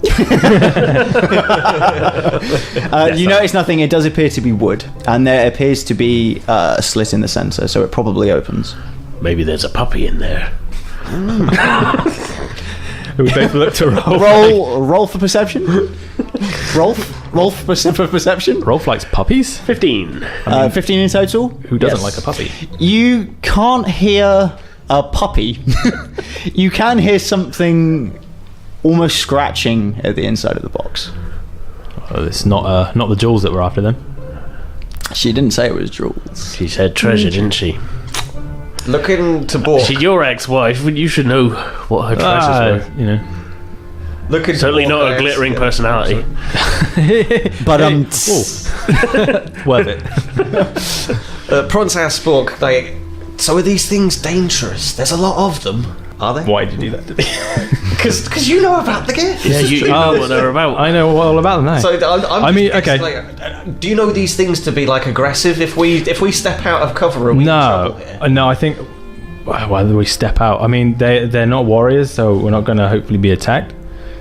B: You notice nothing. It does appear to be wood, and there appears to be a slit in the centre, so it probably opens.
A: Maybe there's a puppy in there.
D: We both look to
B: Roll for perception. Roll for perception.
D: Hrolf likes puppies.
A: 15.
B: 15 in total.
D: Who doesn't like a puppy?
B: You can't hear a puppy. You can hear something almost scratching at the inside of the box.
D: Oh, it's not the jewels that were after them.
B: She didn't say it was jewels.
A: She said treasure, didn't she?
C: Looking to Bork.
A: She's your ex-wife. You should know what her treasures were.
C: Looking
A: Certainly
C: to Bork,
A: not a glittering personality.
B: But
D: Worth it.
C: Prance asked Bork, so are these things dangerous? There's a lot of them. Are they?
D: Why did you do that to me?
C: Because you know about the Gith.
A: Yeah, you know what they're about.
D: I know all about them now.
C: So
D: okay.
C: Do you know these things to be aggressive? If we step out of cover, are we in trouble here?
D: No, I think whether we step out. I mean, they're not warriors, so we're not going to hopefully be attacked.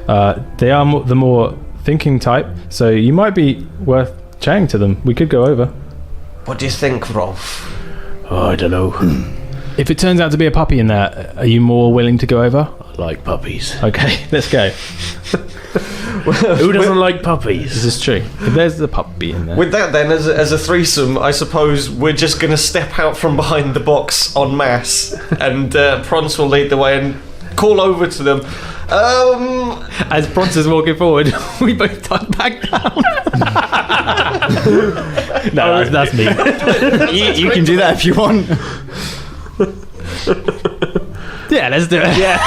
D: They are the more thinking type, so you might be worth chatting to them. We could go over.
C: What do you think, Hrolf?
A: Oh, I don't know.
D: If it turns out to be a puppy in there, are you more willing to go over?
A: I like puppies.
D: Okay, let's go.
A: Who doesn't like puppies?
D: This is true. If there's the puppy in there.
C: With that, then, as a threesome, I suppose we're just going to step out from behind the box en masse, and Prance will lead the way and call over to them.
D: As Bronze is walking forward, we both tuck back down. No, that's me.
B: You can do that if you want.
D: Yeah, let's do it.
B: Yeah.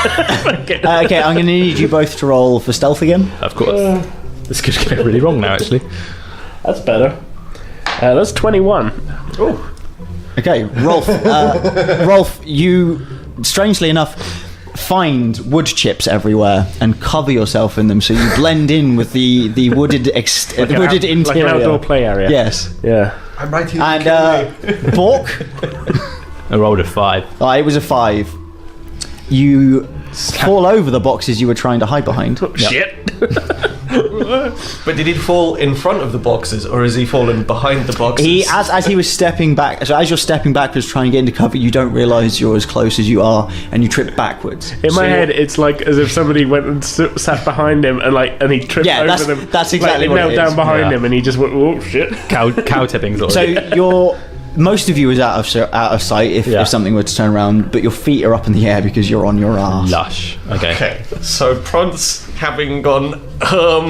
B: Okay, I'm going to need you both to roll for stealth again.
D: Of course. This could get really wrong now, actually.
A: That's better. That's 21. Oh.
B: Okay, Hrolf. Hrolf, you, strangely enough, find wood chips everywhere and cover yourself in them, so you blend in with the wooded wooded interior.
A: Like an outdoor play area.
B: Yes.
A: Yeah.
C: I'm right here.
B: And Bork.
D: I rolled a 5.
B: It was a 5. You fall over the boxes you were trying to hide behind.
A: Shit.
C: But did he fall in front of the boxes, or is he fallen behind the boxes?
B: He, as he was stepping back, so as you're stepping backwards trying to get into cover, you don't realise you're as close as you are, and you trip backwards.
A: In my head, it's like as if somebody went and sat behind him, and he tripped over them.
B: That's exactly
A: like,
B: what it
A: knelt
B: is.
A: down behind him, and he just went, "Oh shit!"
D: Cow tipping sort of.
B: So you're. Most of you is out of sight if something were to turn around, but your feet are up in the air because you're on your ass.
D: Lush. Okay.
C: So Prance having gone, how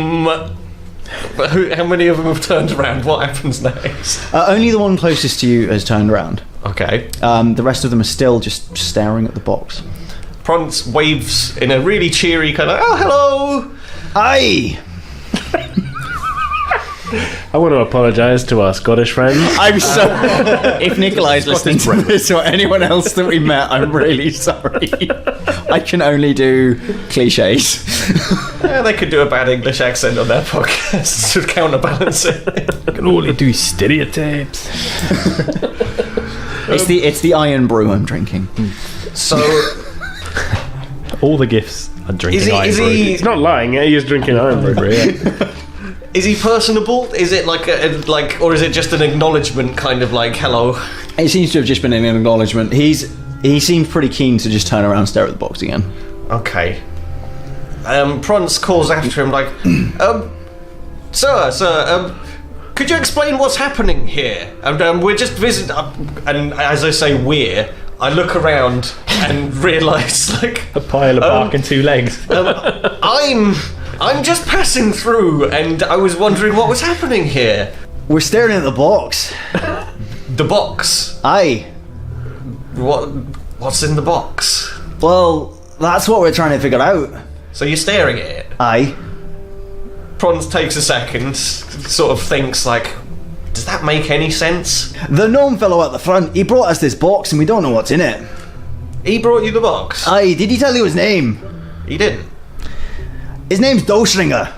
C: many of them have turned around? What happens next?
B: Only the one closest to you has turned around.
C: Okay.
B: The rest of them are still just staring at the box.
C: Prance waves in a really cheery kind of, hello!
B: Aye!
A: I want to apologise to our Scottish friends.
B: I'm so. If Nikolai's listening to this or anyone else that we met, I'm really sorry. I can only do cliches.
C: Yeah, they could do a bad English accent on their podcast to counterbalance it.
D: I can only do stereotypes.
B: It's the iron brew I'm drinking.
C: So,
D: all the gifts are drinking iron brew.
A: He's not lying. He is drinking iron brew. Yeah.
C: Is he personable? Is it like or is it just an acknowledgement, kind of like hello?
B: It seems to have just been an acknowledgement. He seemed pretty keen to just turn around and stare at the box again.
C: Okay. Prance calls after him like, Sir, could you explain what's happening here? And we're just visiting. And as I say, I look around and realise like
D: A pile of bark and 2 legs.
C: I'm just passing through, and I was wondering what was happening here.
E: We're staring at the box.
C: The box.
E: Aye.
C: What's in the box?
E: Well, that's what we're trying to figure out.
C: So you're staring at it.
E: Aye.
C: Prance takes a second, sort of thinks like, does that make any sense?
E: The gnome fellow at the front, he brought us this box and we don't know what's in it.
C: He brought you the box.
E: Aye, did he tell you his name?
C: He didn't.
E: His name's Doughschlinger.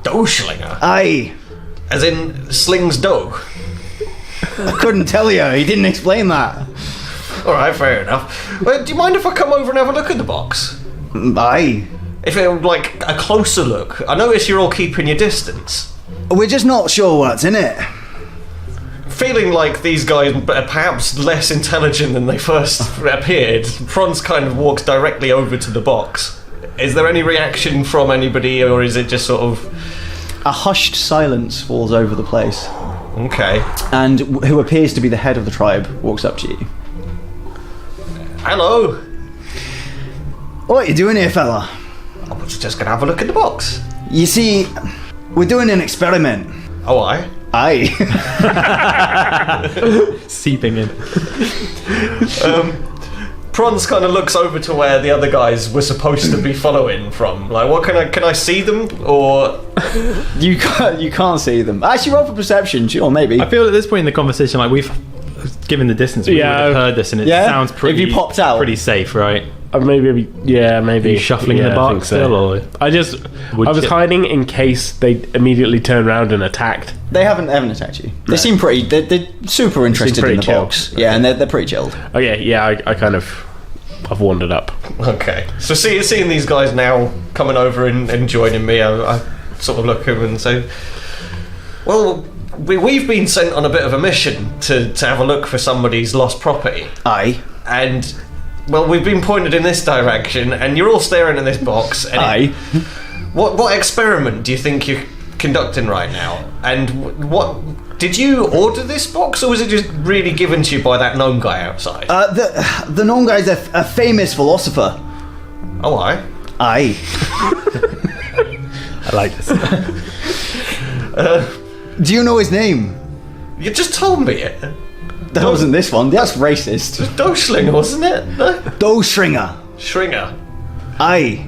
C: Doughschlinger?
E: Aye.
C: As in slings dough?
E: I couldn't tell you, he didn't explain that.
C: Alright, fair enough. Well, do you mind if I come over and have a look at the box?
E: Aye.
C: If it were like a closer look. I notice you're all keeping your distance.
E: We're just not sure what's in it.
C: Feeling like these guys are perhaps less intelligent than they first appeared, Prance kind of walks directly over to the box. Is there any reaction from anybody, or is it just sort of...
B: A hushed silence falls over the place.
C: Okay.
B: And who appears to be the head of the tribe walks up to you.
C: Hello.
E: What are you doing here, fella?
C: I was just going to have a look at the box.
E: You see, we're doing an experiment.
C: Oh, aye?
E: Aye.
D: Seeping in.
C: Prance kind of looks over to where the other guys were supposed to be following from. Like, what can I see them, or
B: You can't see them. Actually, roll for perception, sure, maybe.
D: I feel at this point in the conversation, like we've given the distance, we would have heard this, and it sounds pretty.
B: If you popped out,
D: pretty safe, right?
A: Maybe.
D: Are you shuffling in the
A: I
D: box
A: think so.
D: still, or
A: I was hiding in case they immediately turned around and attacked.
B: they haven't attacked you. They seem pretty. They're super interested
A: pretty
B: in the
A: chill.
B: box. Yeah, and they're pretty chilled.
A: Okay, yeah, I've wandered up.
C: okay? So seeing these guys now coming over and joining me, I sort of look at them and say, "Well, we've been sent on a bit of a mission to have a look for somebody's lost property."
B: Aye.
C: And well, we've been pointed in this direction, and you're all staring at this box. And
B: Aye.
C: What experiment do you think you're conducting right now? And what did you order this box, or was it just really given to you by that gnome guy outside?
E: The gnome guy's a famous philosopher.
C: Oh, aye.
E: Aye.
D: I like this.
E: Do you know his name?
C: You just told me it.
E: That wasn't this one. That's racist.
C: Doschlinger, wasn't it?
E: Doschringer.
C: Schringer.
E: Aye.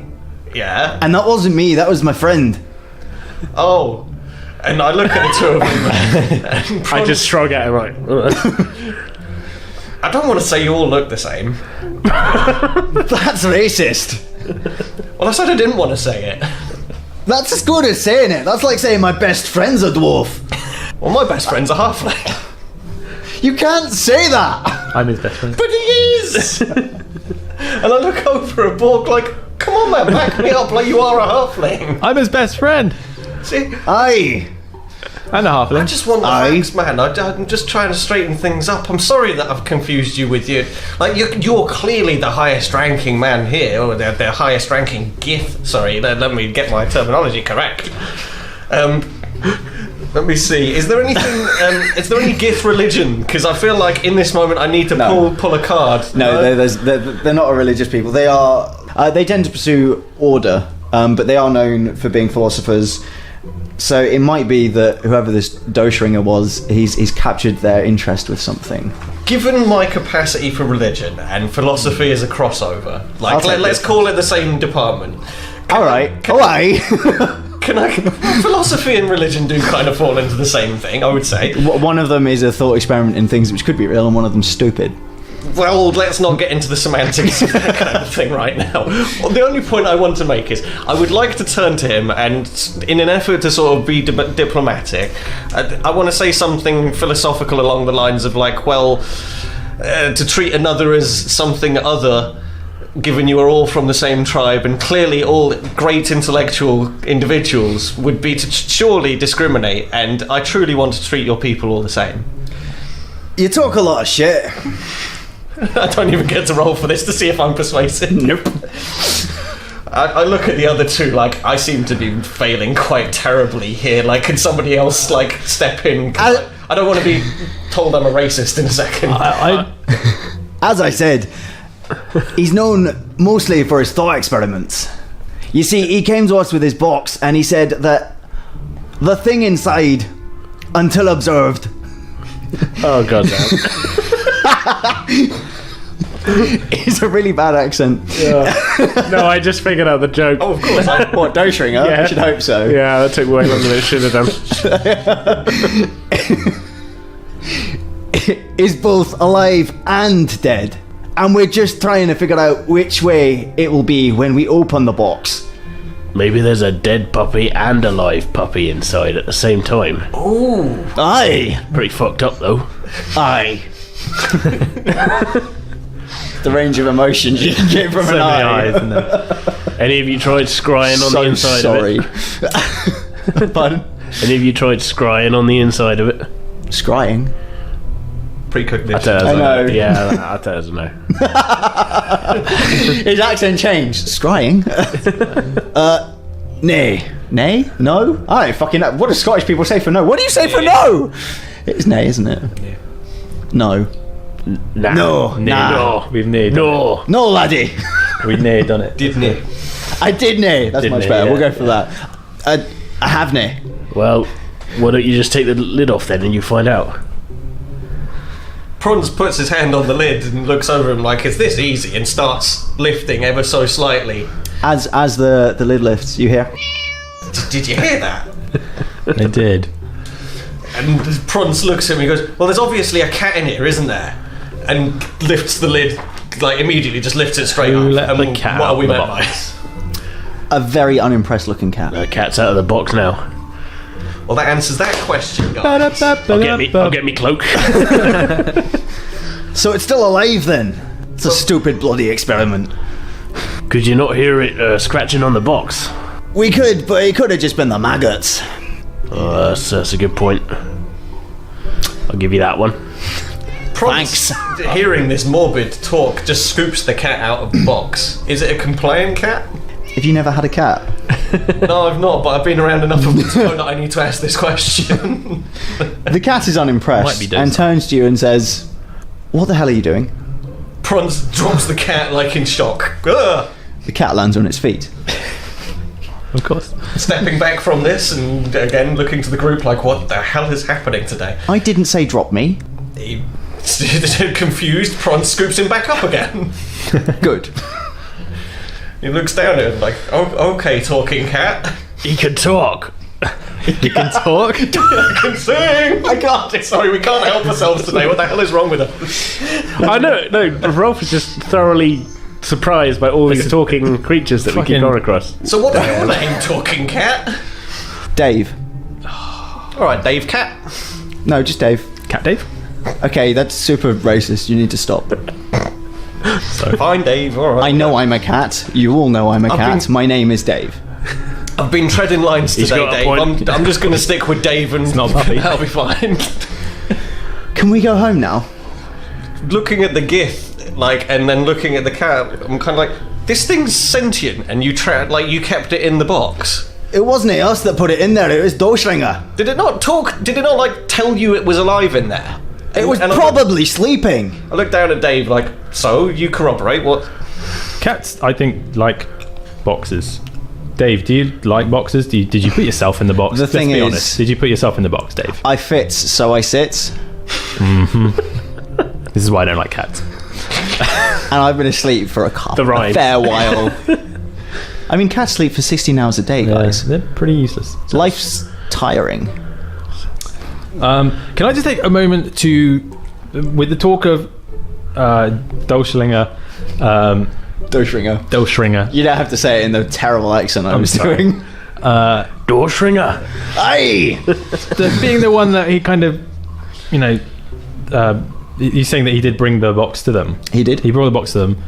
C: Yeah.
E: And that wasn't me, that was my friend.
C: Oh. And I look at the two of them. And
A: I just shrug at him, right?
C: I don't want to say you all look the same.
E: That's racist.
C: Well, I said I didn't want to say it.
E: That's as good as saying it. That's like saying my best friend's a dwarf.
C: Well, my best friend's a halfling.
E: You can't say that.
D: I'm his best friend.
C: But he is! And I look over at Bork like, come on, man, back me up like you are a halfling.
D: I'm his best friend.
C: See?
E: Aye.
D: And a halfling.
C: I just want the facts, man. I'm just trying to straighten things up. I'm sorry that I've confused you with you. Like, you're clearly the highest ranking man here, or the highest ranking gith. Sorry, let me get my terminology correct. Let me see. Is there anything? Is there any gith religion? Because I feel like in this moment I need to pull a card.
E: No, they're not a religious people. They are. They tend to pursue order, but they are known for being philosophers. So it might be that whoever this Doschringer was, he's captured their interest with something.
C: Given my capacity for religion and philosophy is a crossover, like let's call it the same department.
E: All right.
C: Can I? Philosophy and religion do kind of fall into the same thing, I would say.
E: One of them is a thought experiment in things which could be real, and one of them's stupid.
C: Well, let's not get into the semantics of that kind of thing right now. Well, the only point I want to make is I would like to turn to him and, in an effort to sort of be diplomatic, I want to say something philosophical along the lines of like, well, to treat another as something other, given you are all from the same tribe and clearly all great intellectual individuals, would be to surely discriminate, and I truly want to treat your people all the same.
E: You talk a lot of shit.
C: I don't even get to roll for this to see if I'm persuasive.
E: Nope.
C: I look at the other two like I seem to be failing quite terribly here. Like, can somebody else like step in? I don't want to be told I'm a racist in a second.
E: As I said, he's known mostly for his thought experiments. You see, he came to us with his box and he said that the thing inside, until observed...
A: Oh, God damn.
E: It's a really bad accent.
A: Yeah. No, I just figured out the joke.
C: Oh, of course.
E: What, Doschringer?
A: Yeah.
E: I should hope so.
A: Yeah, that took way longer than it should have done.
E: Is both alive and dead. And we're just trying to figure out which way it will be when we open the box.
A: Maybe there's a dead puppy and a live puppy inside at the same time.
C: Ooh.
E: Aye.
A: Pretty fucked up, though.
E: Aye. The range of emotions you can get from
D: So
E: an
D: many
E: eye.
D: eyes, isn't there?
A: Any of you tried scrying on the inside of it?
E: Pardon?
A: Any of you tried scrying on the inside of it?
E: Scrying?
C: Precognition.
E: I know.
A: Yeah, I tell us no.
E: His accent changed. Scrying? Nay. Nay? No? I don't fucking know. What do Scottish people say for no? What do you say for no? It's nay, isn't it?
C: Yeah.
E: No.
A: Nah.
E: No. Nah.
A: No.
D: We've nearly done
A: No.
E: No, laddie.
D: it. We've nearly done it.
C: Didn't it?
E: I did nay. That's
A: Did
E: much
A: nay,
E: better.
A: yeah.
E: We'll go for that. I have nay.
A: Well, why don't you just take the lid off then and you find out?
C: Prawns puts his hand on the lid and looks over him like, is this easy? And starts lifting ever so slightly.
E: As the lid lifts, you hear?
C: Did you hear that?
D: I did.
C: And Prawns looks at him and goes, well, there's obviously a cat in here, isn't there? And lifts the lid, like immediately just lifts it straight
D: Who
C: up.
D: let
C: And
D: the cat
C: what
D: out
C: are we
D: the
C: meant
D: box?
E: A very unimpressed looking cat.
A: The cat's out of the box now.
C: by? Well, that answers that question, guys.
A: I'll get me cloak.
E: So it's still alive then? It's a stupid bloody experiment.
A: Could you not hear it scratching on the box?
E: We could, but it could have just been the maggots.
A: That's a good point. I'll give you that one.
C: Thanks. Hearing this morbid talk just scoops the cat out of the box. Is it a compliant cat?
E: Have you never had a cat?
C: No, I've not, but I've been around enough of them to know that I need to ask this question.
E: The cat is
D: Might
E: unimpressed
D: be
E: and
D: docile.
E: turns to you and says, "What the hell are you doing?"
C: Prawns drops the cat like in shock. Ugh.
B: The cat lands on its feet.
D: Of course.
C: Stepping back from this and again looking to the group like, what the hell is happening today?
B: I didn't say drop me.
C: He, confused, Prance scoops him back up again.
B: Good.
C: He looks down at him like, oh, okay, talking cat.
D: He can talk. He can talk?
C: I can sing! I can't. Sorry, we can't help ourselves today. What the hell is wrong with us?
A: I know. No, Hrolf is just thoroughly surprised by all these talking creatures that we keep going across.
C: So what's your name, talking cat?
B: Dave.
C: Alright, Dave Cat.
B: No, just Dave.
D: Cat Dave?
B: Okay, that's super racist. You need to stop.
C: Fine, Dave, alright.
B: I know I'm a cat. You all know I'm a cat. My name is Dave.
C: I've been treading lines
A: He's
C: today,
A: got a
C: Dave.
A: point.
C: I'm just going to stick with Dave and
D: not a puppy.
C: I'll be fine.
B: Can we go home now?
C: Looking at the gith, like, and then looking at the cat, I'm kind of like, this thing's sentient, and you you kept it in the box.
B: It wasn't us that put it in there. It was Doshringer.
C: Did it not talk? Did it not, like, tell you it was alive in there?
B: It was
C: And
B: probably sleeping.
C: I looked down at Dave like, so, you corroborate what?
D: Cats, I think, like boxes. Dave, do you like boxes? Did you put yourself in the box?
B: The thing
D: Let's be
B: is-
D: honest. Did you put yourself in the box, Dave?
B: I fit, so I sit.
D: This is why I don't like cats.
B: And I've been asleep for a
A: ride.
B: fair while. I mean, cats sleep for 16 hours a day, guys.
D: They're pretty useless.
B: Life's tiring.
D: Can I just take a moment to, with the talk of Dolschlinger,
B: Doshringer. You don't have to say it in the terrible accent I was
D: sorry.
B: doing.
A: Doorshringer.
B: Aye!
D: being the one that he kind of, he's saying that he did bring the box to them.
B: He did.
D: He brought the box to them.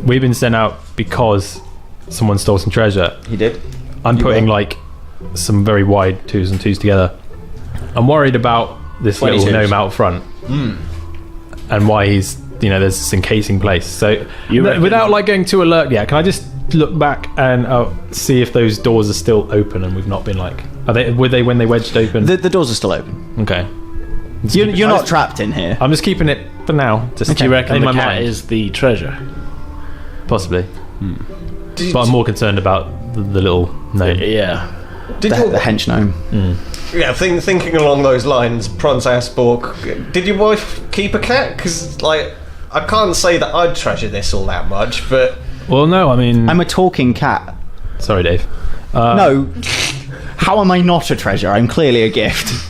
D: We've been sent out because someone stole some treasure.
B: He did.
D: I'm
B: You
D: putting
B: will.
D: like some very wide twos and twos together. I'm worried about this little
B: 22s.
D: gnome out front and why he's there's this encasing place. So
A: reckon-
D: without like going too alert, can I just look back and see if those doors are still open and we've not been like were they when they wedged open?
B: The doors are still open.
D: Okay.
B: You're not trapped in here.
D: I'm just keeping it for now. Just
A: Do you reckon
D: in
A: the
D: my
A: cat
D: mind.
A: is the treasure?
D: Possibly. But I'm more concerned about the little gnome.
A: Yeah.
C: Did
B: The hench gnome.
C: Yeah, thinking along those lines, Prance asked Bork, did your wife keep a cat? Because, like, I can't say that I'd treasure this all that much, but...
D: Well, no, I mean...
B: I'm a talking cat.
D: Sorry, Dave.
B: No. How am I not a treasure? I'm clearly a gift.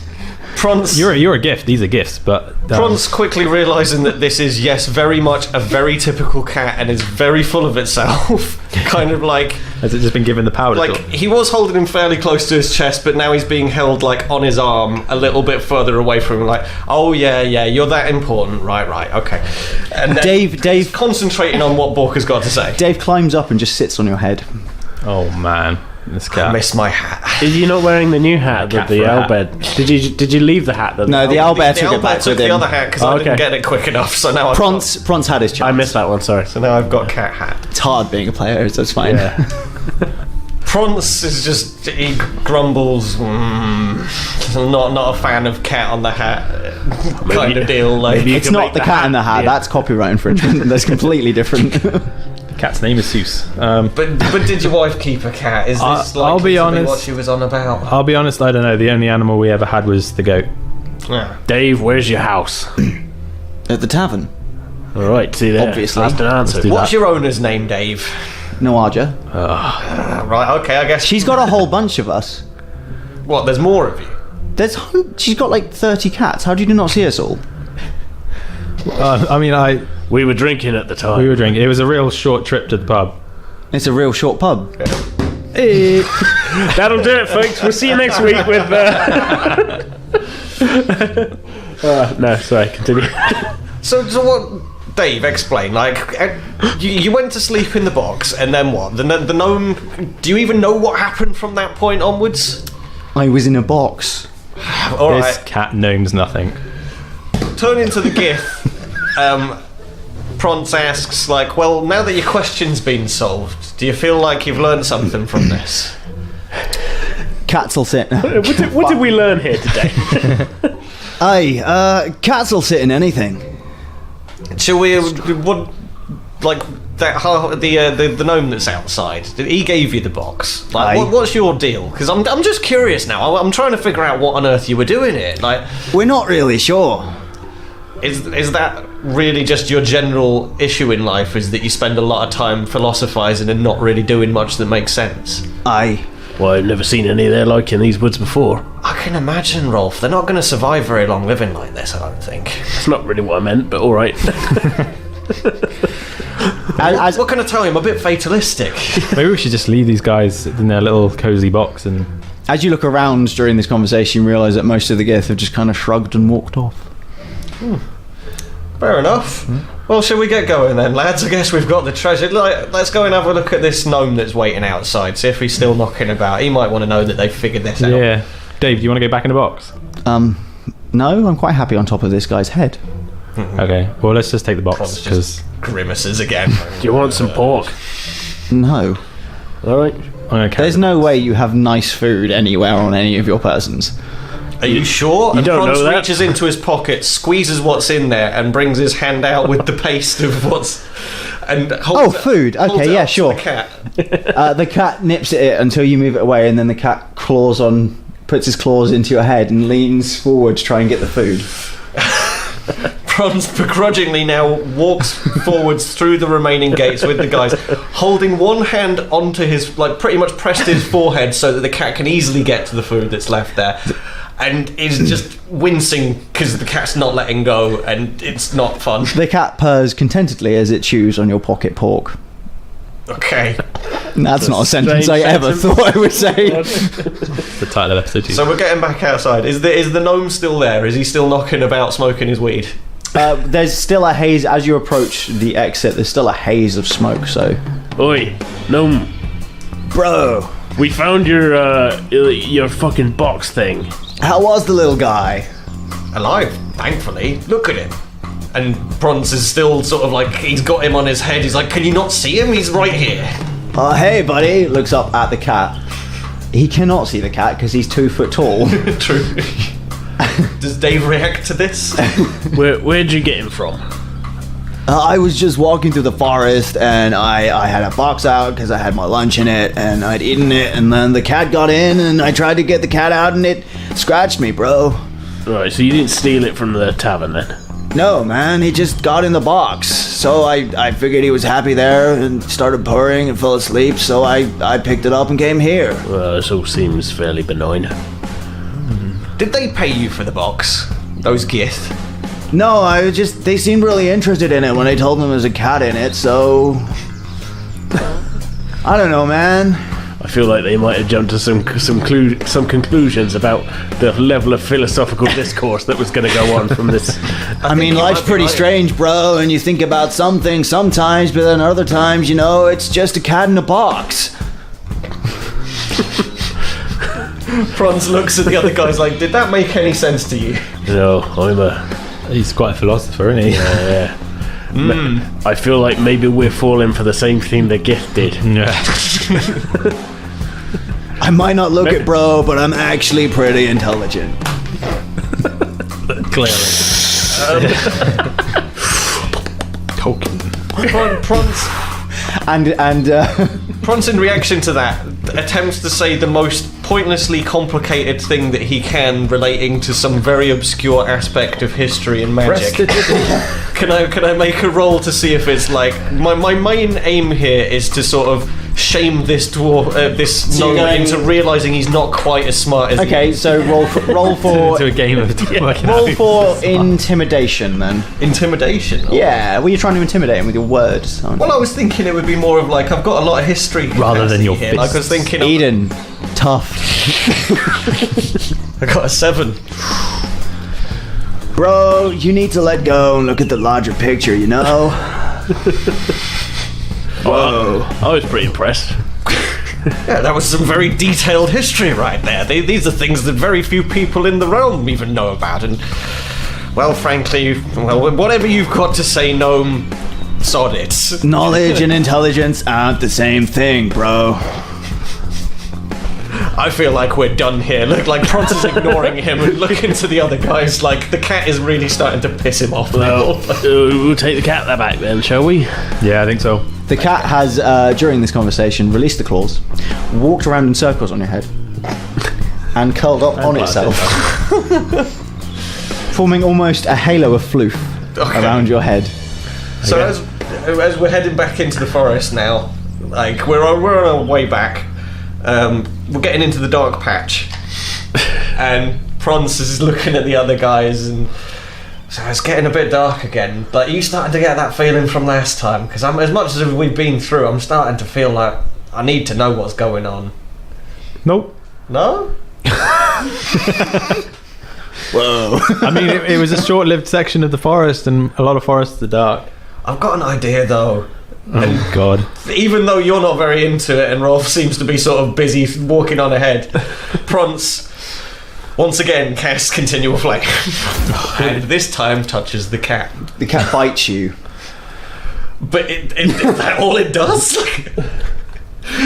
C: Prance...
D: You're a gift. These are gifts, but...
C: Prance quickly realising that this is, yes, very much a very typical cat and is very full of itself. Kind of like...
D: Has it just been given the power to
C: Like,
D: talk?
C: he was holding him fairly close to his chest, but now he's being held, like, on his arm a little bit further away from him. Like, oh, yeah, you're that important. Right, okay. And then
B: Dave-
C: he's concentrating on what Bork has got to say.
B: Dave climbs up and just sits on your head.
D: Oh, man. This
C: I
D: cat.
C: miss my hat.
A: Is you not wearing the new hat that
D: cat
A: the
D: for a hat.
A: owlbear? Did you leave the hat? That
B: No, the owlbear took it
C: Owlbear
B: back
C: took
B: with
C: the
B: him.
C: other hat because
A: Oh,
C: I
A: okay.
C: didn't get it quick enough, so now
B: Prance had his chance.
A: I missed that one. Sorry.
C: So now I've got cat hat.
B: It's hard being a player, so it's fine.
A: Yeah.
C: Prance is just, he grumbles, not a fan of cat on the hat kind of deal. Like,
A: maybe you
B: It's
A: can
B: not
A: make
B: the cat in the hat.
A: yeah.
B: That's copyright infringement. That's completely different.
D: Cat's name is Seuss.
C: But did your wife keep a cat? Is this
D: I'll
C: likely
D: be
C: to
D: honest.
C: what she was on about?
D: I'll be honest, I don't know. The only animal we ever had was the goat.
C: Yeah.
A: Dave, where's your house?
B: At the tavern.
A: All right, see there.
B: Obviously.
A: That's an answer.
D: do
C: What's your owner's name, Dave?
B: Noaja.
C: Right, okay, I guess.
B: She's got a whole bunch of us.
C: What, there's more of you?
B: She's got like 30 cats. How did you not see us all?
A: We were drinking at the time.
D: We were drinking. It was a real short trip to the pub.
B: It's a real short pub.
A: That'll do it, folks. We'll see you next week with. No, sorry. Continue.
C: So what... Dave, explain. Like, you went to sleep in the box, and then what? The gnome... Do you even know what happened from that point onwards?
B: I was in a box.
C: All
D: This
C: right.
D: cat gnomes nothing.
C: Turning to the gith, Prance asks, like, well, now that your question's been solved, do you feel like you've learned something from this?
B: Cats will sit.
A: What did we learn here today?
B: Aye, cats will sit in anything.
C: Shall we... What... Like, the gnome that's outside, he gave you the box. Like,
E: Aye.
C: what's your deal? Because I'm just curious now. I'm trying to figure out what on earth you were doing here. Like,
E: We're not really sure.
C: is that really just your general issue in life? Is that you spend a lot of time philosophizing and not really doing much that makes sense?
E: Aye.
A: Well, I've never seen any of their like in these woods before.
C: I can imagine, Hrolf. They're not going to survive very long living like this, I don't think.
A: It's not really what I meant, but all right.
C: What can I tell you? I'm a bit fatalistic.
D: Maybe we should just leave these guys in their little cozy box and.
B: As you look around during this conversation, you realise that most of the Gith have just kind of shrugged and walked off.
C: Fair enough. Well, shall we get going then, lads? I guess we've got the treasure. Let's go and have a look at this gnome that's waiting outside, see if he's still knocking about. He might want to know that they've figured this out.
D: Yeah. Dave, do you want to go back in the box?
B: No, I'm quite happy on top of this guy's head.
D: Okay. Well, let's just take the box
C: Bronze
D: because.
C: just grimaces again.
A: Do you want some pork?
B: No.
A: All right.
D: I'm gonna carry
B: There's
D: the
B: no
D: box.
B: way you have nice food anywhere on any of your persons.
C: Are you sure?
A: You
C: And
A: don't
C: Franz
A: know that?
C: reaches into his pocket, squeezes what's in there, and brings his hand out with the paste of what's. And holds
B: food.
C: holds
B: Okay,
C: it
B: yeah,
C: up to
B: sure.
C: The cat.
B: The cat nips at it until you move it away, and then the cat puts his claws into your head and leans forward to try and get the food.
C: Franz begrudgingly now walks forwards through the remaining gates with the guys, holding one hand onto his, like, pretty much pressed to his forehead so that the cat can easily get to the food that's left there. And is just wincing because the cat's not letting go, and it's not fun.
B: The cat purrs contentedly as it chews on your pocket pork.
C: Okay.
B: That's not a sentence
A: strange
B: I ever
A: sentence.
B: thought I would say.
D: The title of episode 2.
C: So we're getting back outside. Is the gnome still there? Is he still knocking about smoking his weed?
B: There's still a haze as you approach the exit. There's still a haze of smoke. So,
A: Oi, gnome.
B: bro,
A: We found your fucking box thing.
E: How was the little guy?
C: Alive, thankfully. Look at him. And Bronze is still sort of like, he's got him on his head. He's like, can you not see him? He's right here.
E: Hey, buddy.
B: looks up at the cat. He cannot see the cat because he's 2 foot tall.
C: True. Does Dave react to this?
A: Where'd you get him from?
E: I was just walking through the forest, and I had a box out because I had my lunch in it, and I'd eaten it, and then the cat got in, and I tried to get the cat out, and it scratched me, bro.
A: Right, so you didn't steal it from the tavern then?
E: No, man, he just got in the box. So I figured he was happy there and started purring and fell asleep, so I picked it up and came here.
A: Well, this all seems fairly benign.
C: Did they pay you for the box? Those Gith?
E: No, they seemed really interested in it when I told them there was a cat in it, so... I don't know, man.
A: I feel like they might have jumped to some conclusions about the level of philosophical discourse that was going to go on from this.
E: I mean,
C: you
E: life's
C: might be
E: pretty
C: right.
E: strange, bro, and you think about some things sometimes, but then other times, you know, it's just a cat in a box.
C: Franz looks at the other guys like, did that make any sense to you?
A: No,
D: He's quite a philosopher, isn't he?
A: yeah. I feel like maybe we're falling for the same thing the gift did.
D: Yeah.
E: I might not look it, bro, but I'm actually pretty intelligent.
D: Clearly. Tolkien.
C: Franz, in reaction to that, attempts to say the most pointlessly complicated thing that he can relating to some very obscure aspect of history and magic. Can I make a roll to see if it's like my main aim here is to sort of shame this dwarf, this
E: So you're
C: gnome
E: going-
C: into realizing he's not quite as smart as he
B: Okay,
C: is.
B: so roll for
D: To a game of working
B: roll
D: out.
B: for intimidation then.
C: Intimidation.
B: Yeah, well, you're trying to intimidate him with your words. Aren't you?
C: Well, I was thinking it would be more of like I've got a lot of history
D: Rather than
C: capacity
D: your
C: here. Like I was
D: fists.
C: thinking,
B: Eden, tough.
C: I got a 7.
E: Bro, you need to let go and look at the larger picture, you know?
A: Whoa. I was pretty impressed.
C: Yeah, that was some very detailed history right there. These are things that very few people in the realm even know about, and well, frankly, whatever you've got to say, gnome, sod it.
E: Knowledge and intelligence aren't the same thing, bro.
C: I feel like we're done here. Look, like Prance is ignoring him and looking to the other guys like the cat is really starting to piss him off now.
A: Well, we'll take the cat back then, shall we?
D: Yeah, I think so.
B: The cat has, during this conversation, released the claws, walked around in circles on your head, and curled up on itself, forming almost a halo of floof around your head.
C: So as we're heading back into the forest now, like we're on our way back, we're getting into the dark patch, and Prance is looking at the other guys, and so it's getting a bit dark again. But you started to get that feeling from last time, because as much as we've been through, I'm starting to feel like I need to know what's going on.
D: Nope.
C: No?
B: Whoa.
D: I mean, it was a short-lived section of the forest, and a lot of forests are dark.
C: I've got an idea though.
D: Oh God.
C: Even though you're not very into it and Hrolf seems to be sort of busy walking on ahead, Prance once again casts continual flame. And this time touches the cat.
E: The cat bites you.
C: But is that all it does?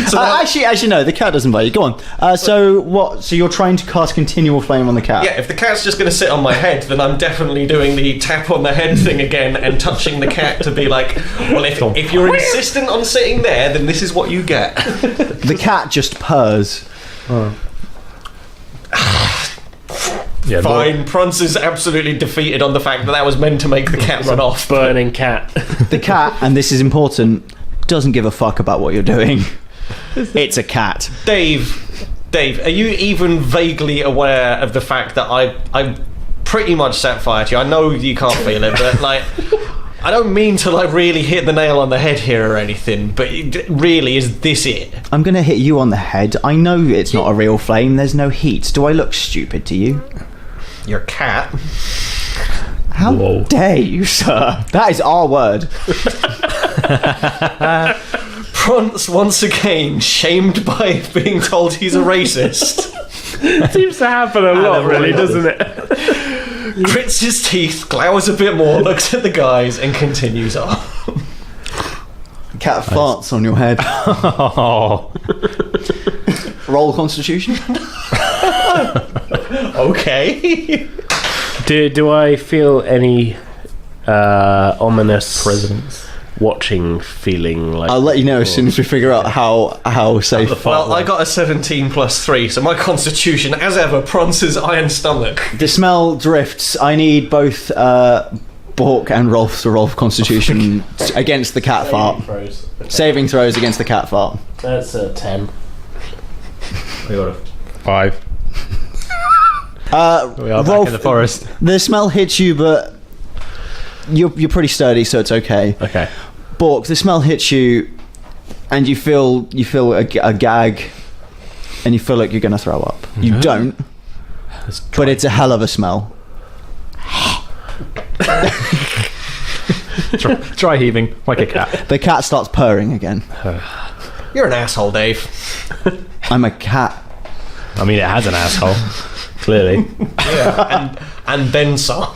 C: So
E: Actually, no. The cat doesn't bite you. Go on. So what? So you're trying to cast continual flame on the cat?
C: yeah, if the cat's just going to sit on my head, then I'm definitely doing the tap on the head thing again and touching the cat to be like, well, if you're insistent on sitting there, then this is what you get.
E: The cat just purrs.
D: Yeah,
C: Fine, Prance is absolutely defeated on the fact that was meant to make the cat run off.
A: Burning cat.
E: The cat, and this is important, doesn't give a fuck about what you're doing. It's a cat.
C: Dave, are you even vaguely aware of the fact that I pretty much set fire to you? I know you can't feel it, but like, I don't mean to like really hit the nail on the head here or anything, but really, is this it?
E: I'm gonna hit you on the head. I know it's not a real flame. There's no heat. Do I look stupid to you?
C: Your cat.
E: How dare you, sir? That is our word.
C: Prance once again shamed by being told he's a racist.
A: Seems to happen a lot, really, doesn't it?
C: Grits his teeth, glowers a bit more, looks at the guys, and continues on.
E: Cat farts on your head.
D: Oh.
E: Roll Constitution.
C: Okay.
A: Do I feel any ominous
D: Presidents.
A: watching feeling? Like
E: I'll let you know as soon as we figure out how safe.
C: Well, I got a 17 plus 3, so my constitution, as ever, Prance's iron stomach.
E: The smell drifts. I need both Bork and Hrolf to roll Constitution against the cat fart. Saving throws against the cat fart.
A: That's a 10.
D: We got a 5. We are back
E: Hrolf,
D: in the forest.
E: the smell hits you, but you're pretty sturdy, so it's okay.
A: Okay.
E: Bork, the smell hits you, and you feel a gag, and you feel like you're going to throw up. You don't, but it's a hell of a smell.
D: Try heaving like a cat.
E: The cat starts purring again.
C: You're an asshole, Dave.
E: I'm a cat.
A: I mean, it has an asshole. Clearly.
C: Yeah, and then some.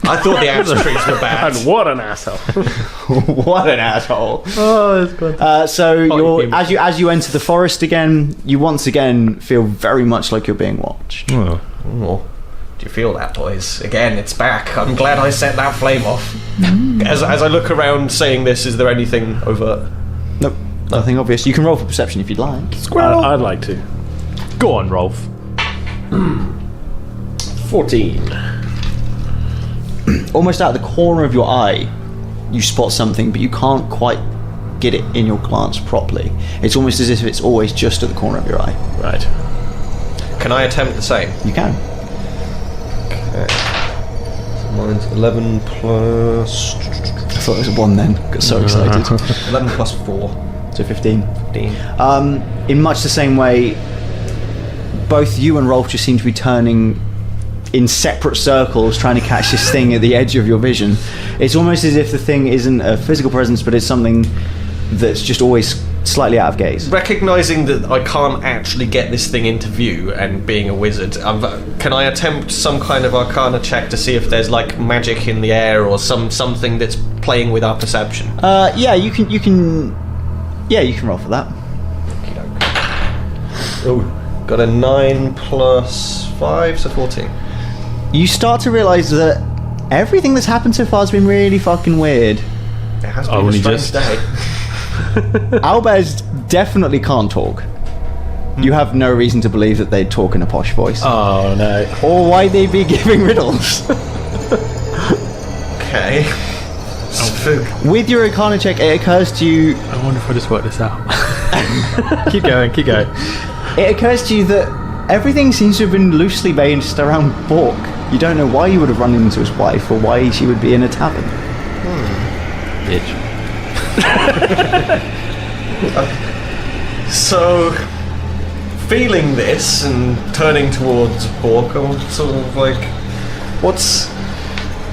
C: I thought the ass trees were bad.
A: And what an asshole.
E: What an asshole!
D: Oh, that's good.
E: So you're as you enter the forest again, you once again feel very much like you're being watched.
D: Oh.
C: Oh, do you feel that, boys? Again, it's back. I'm glad I set that flame off. As I look around saying this, is there anything overt?
E: Nope, nothing obvious. You can roll for perception if you'd like.
A: I'd like to.
D: Go on, Hrolf.
A: 14.
E: Almost out of the corner of your eye, you spot something, but you can't quite get it in your glance properly. It's almost as if it's always just at the corner of your eye.
A: Right.
C: Can I attempt the same?
E: You can.
C: Okay. So mine's 11 plus...
E: I thought it was 1 then. Got so excited.
C: 11 plus 4.
E: So 15.
C: 15.
E: In much the same way, both you and Hrolf just seem to be turning in separate circles, trying to catch this thing at the edge of your vision. It's almost as if the thing isn't a physical presence, but it's something that's just always slightly out of gaze.
C: Recognising that I can't actually get this thing into view, and being a wizard, can I attempt some kind of Arcana check to see if there's like magic in the air or something that's playing with our perception?
E: Yeah, you can roll for that.
C: Oh, got a 9 plus 5, so 14.
E: You start to realise that everything that's happened so far has been really fucking weird.
C: It has been
D: Only
C: a strange
D: just-
C: day.
E: Owlbears definitely can't talk. You have no reason to believe that they'd talk in a posh voice.
A: Oh no.
E: Or why they'd be giving riddles.
C: Okay.
E: With your Arcana check, it occurs to you...
D: I wonder if I just worked this out. Keep going.
E: It occurs to you that everything seems to have been loosely based around Bork. You don't know why you would have run into his wife or why she would be in a tavern.
A: Bitch.
C: So, feeling this and turning towards Bork, I'm sort of like,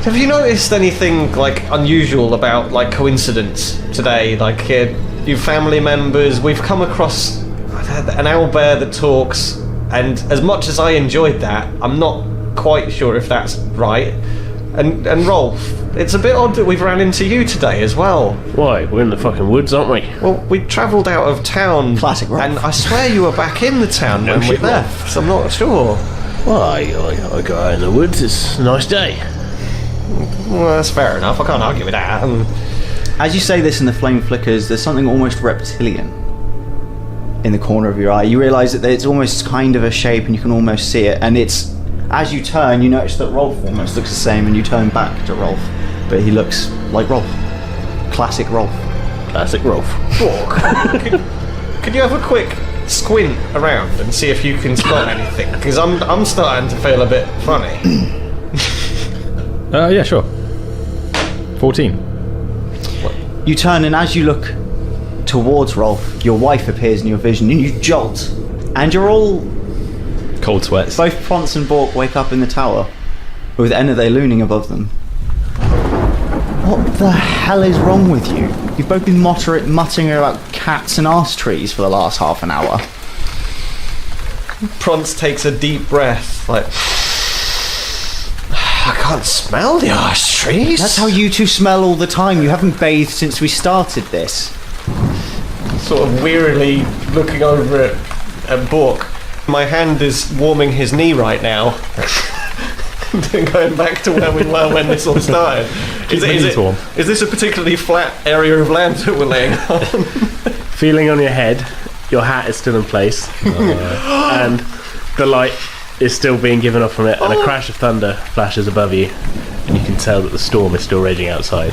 C: have you noticed anything like unusual about like coincidence today? Like your family members, we've come across an owlbear that talks, and as much as I enjoyed that, I'm not quite sure if that's right. And Hrolf, it's a bit odd that we've ran into you today as well.
A: Why? We're in the fucking woods, aren't we?
C: Well, we travelled out of town.
E: Classic Hrolf.
C: And I swear you were back in the town when we left. So I'm not sure.
A: Well, I got out in the woods. It's a nice day.
C: Well, that's fair enough. I can't argue with that.
E: As you say this and the flame flickers, there's something almost reptilian in the corner of your eye. You realise that it's almost kind of a shape and you can almost see it. And it's, as you turn, you notice that Hrolf almost looks the same, and you turn back to Hrolf. But he looks like Hrolf. Classic Hrolf.
A: Classic Hrolf.
C: Bork, could you have a quick squint around and see if you can spot anything? Because I'm starting to feel a bit funny.
D: Yeah, sure. 14.
E: You turn, and as you look towards Hrolf, your wife appears in your vision, and you jolt. And you're all...
D: Cold sweats.
E: Both Prance and Bork wake up in the tower, with Enothe looming above them. What the hell is wrong with you? You've both been muttering about cats and arse trees for the last half an hour.
C: Prance takes a deep breath, like... I can't smell the arse trees.
E: That's how you two smell all the time. You haven't bathed since we started this.
C: Sort of wearily looking over at Bork. My hand is warming his knee right now. Going back to where we were when this all started. Is this a particularly flat area of land that we're laying on?
A: Feeling on your head, your hat is still in place, and the light is still being given off from it, and a crash of thunder flashes above you, and you can tell that the storm is still raging outside.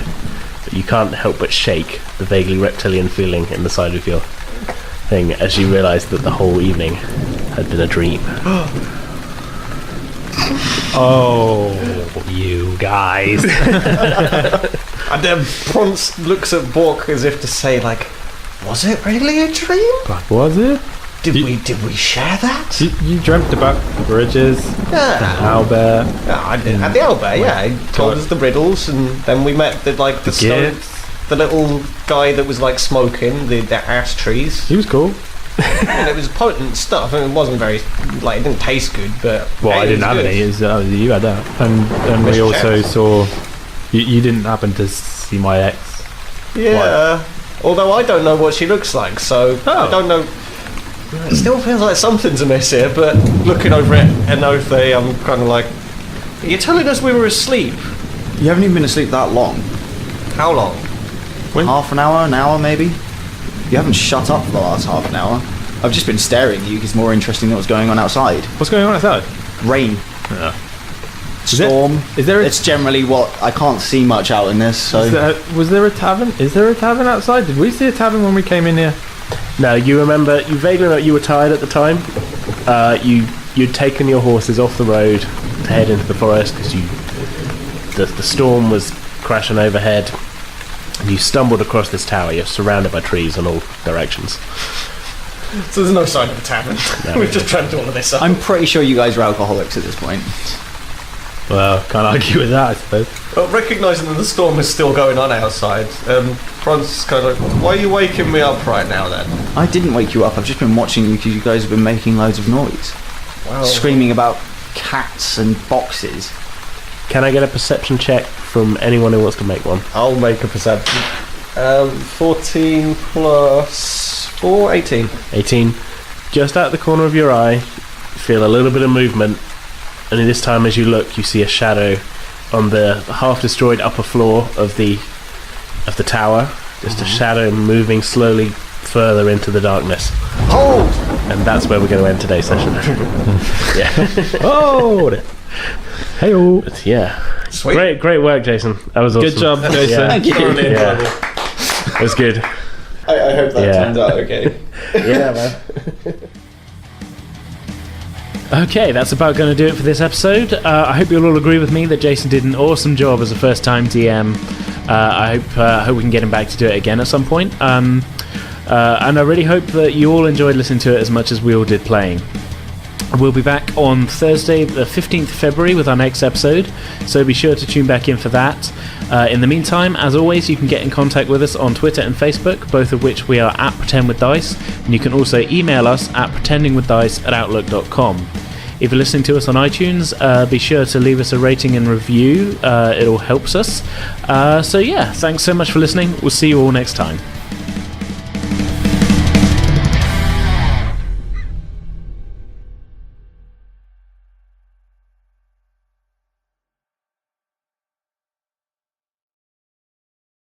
A: But you can't help but shake the vaguely reptilian feeling in the side of your thing as you realise that the whole evening had been a dream.
D: Oh, you guys.
C: And then Prance looks at Bork as if to say, like, was it really a dream?
D: But was it?
C: Did we share that?
D: You dreamt about the bridges, the owlbear.
C: Yeah, I did. And the owlbear, yeah. He told us the riddles, and then we met the little guy that was like smoking the ash trees.
D: He was cool.
C: And it was potent stuff, and it wasn't very, like, it didn't taste good, but...
D: Well, I didn't have any, you had that. And we also saw... You didn't happen to see my ex.
C: Yeah. What? Although I don't know what she looks like, so I don't know... It still feels like something's amiss here, but looking over at Enothe, I'm kind of like... You're telling us we were asleep?
E: You haven't even been asleep that long.
C: How long?
E: Half an hour maybe? You haven't shut up for the last half an hour. I've just been staring at you because it's more interesting than what's going on outside.
D: What's going on outside?
E: Rain.
D: Yeah.
E: Storm.
D: Is there?
E: It's generally what I can't see much out in this. So
D: was there a tavern? Is there a tavern outside? Did we see a tavern when we came in here?
A: No, you remember. You vaguely remember you were tired at the time. You'd taken your horses off the road to head into the forest because the storm was crashing overhead. You stumbled across this tower. You're surrounded by trees in all directions.
C: So there's no sign of a tavern.
A: No,
C: We've just dreamt all of this up.
E: I'm pretty sure you guys are alcoholics at this point.
D: Well, can't argue with that, I suppose.
C: Well, recognising that the storm is still going on outside, Fran's kind of like, why are you waking me up right now then?
E: I didn't wake you up. I've just been watching you because you guys have been making loads of noise.
C: Well,
E: screaming about cats and boxes.
A: Can I get a perception check from anyone who wants to make one?
C: I'll make a perception. 14 plus 4, 18.
A: 18. Just out the corner of your eye, you feel a little bit of movement, and this time as you look, you see a shadow on the half-destroyed upper floor of the tower,
F: Just a shadow moving slowly further into the darkness.
E: Hold!
F: And that's where we're going to end today's session. Yeah.
D: Oh! Hey-oh.
F: But yeah.
C: Sweet.
F: Great work, Jason. That was awesome.
D: Good job, Jason.
F: Yeah.
E: Thank you.
F: Yeah. It was good.
E: I hope that
F: Yeah.
E: turns out okay.
F: Yeah, man. Okay, that's about going to do it for this episode. I hope you'll all agree with me that Jason did an awesome job as a first-time DM. I hope we can get him back to do it again at some point. And I really hope that you all enjoyed listening to it as much as we all did playing. We'll be back on Thursday, the 15th of February, with our next episode, so be sure to tune back in for that. In the meantime, as always, you can get in contact with us on Twitter and Facebook, both of which we are at Pretend with Dice, and you can also email us at pretendingwithdice@outlook.com. If you're listening to us on iTunes, be sure to leave us a rating and review. It all helps us. So yeah, thanks so much for listening. We'll see you all next time.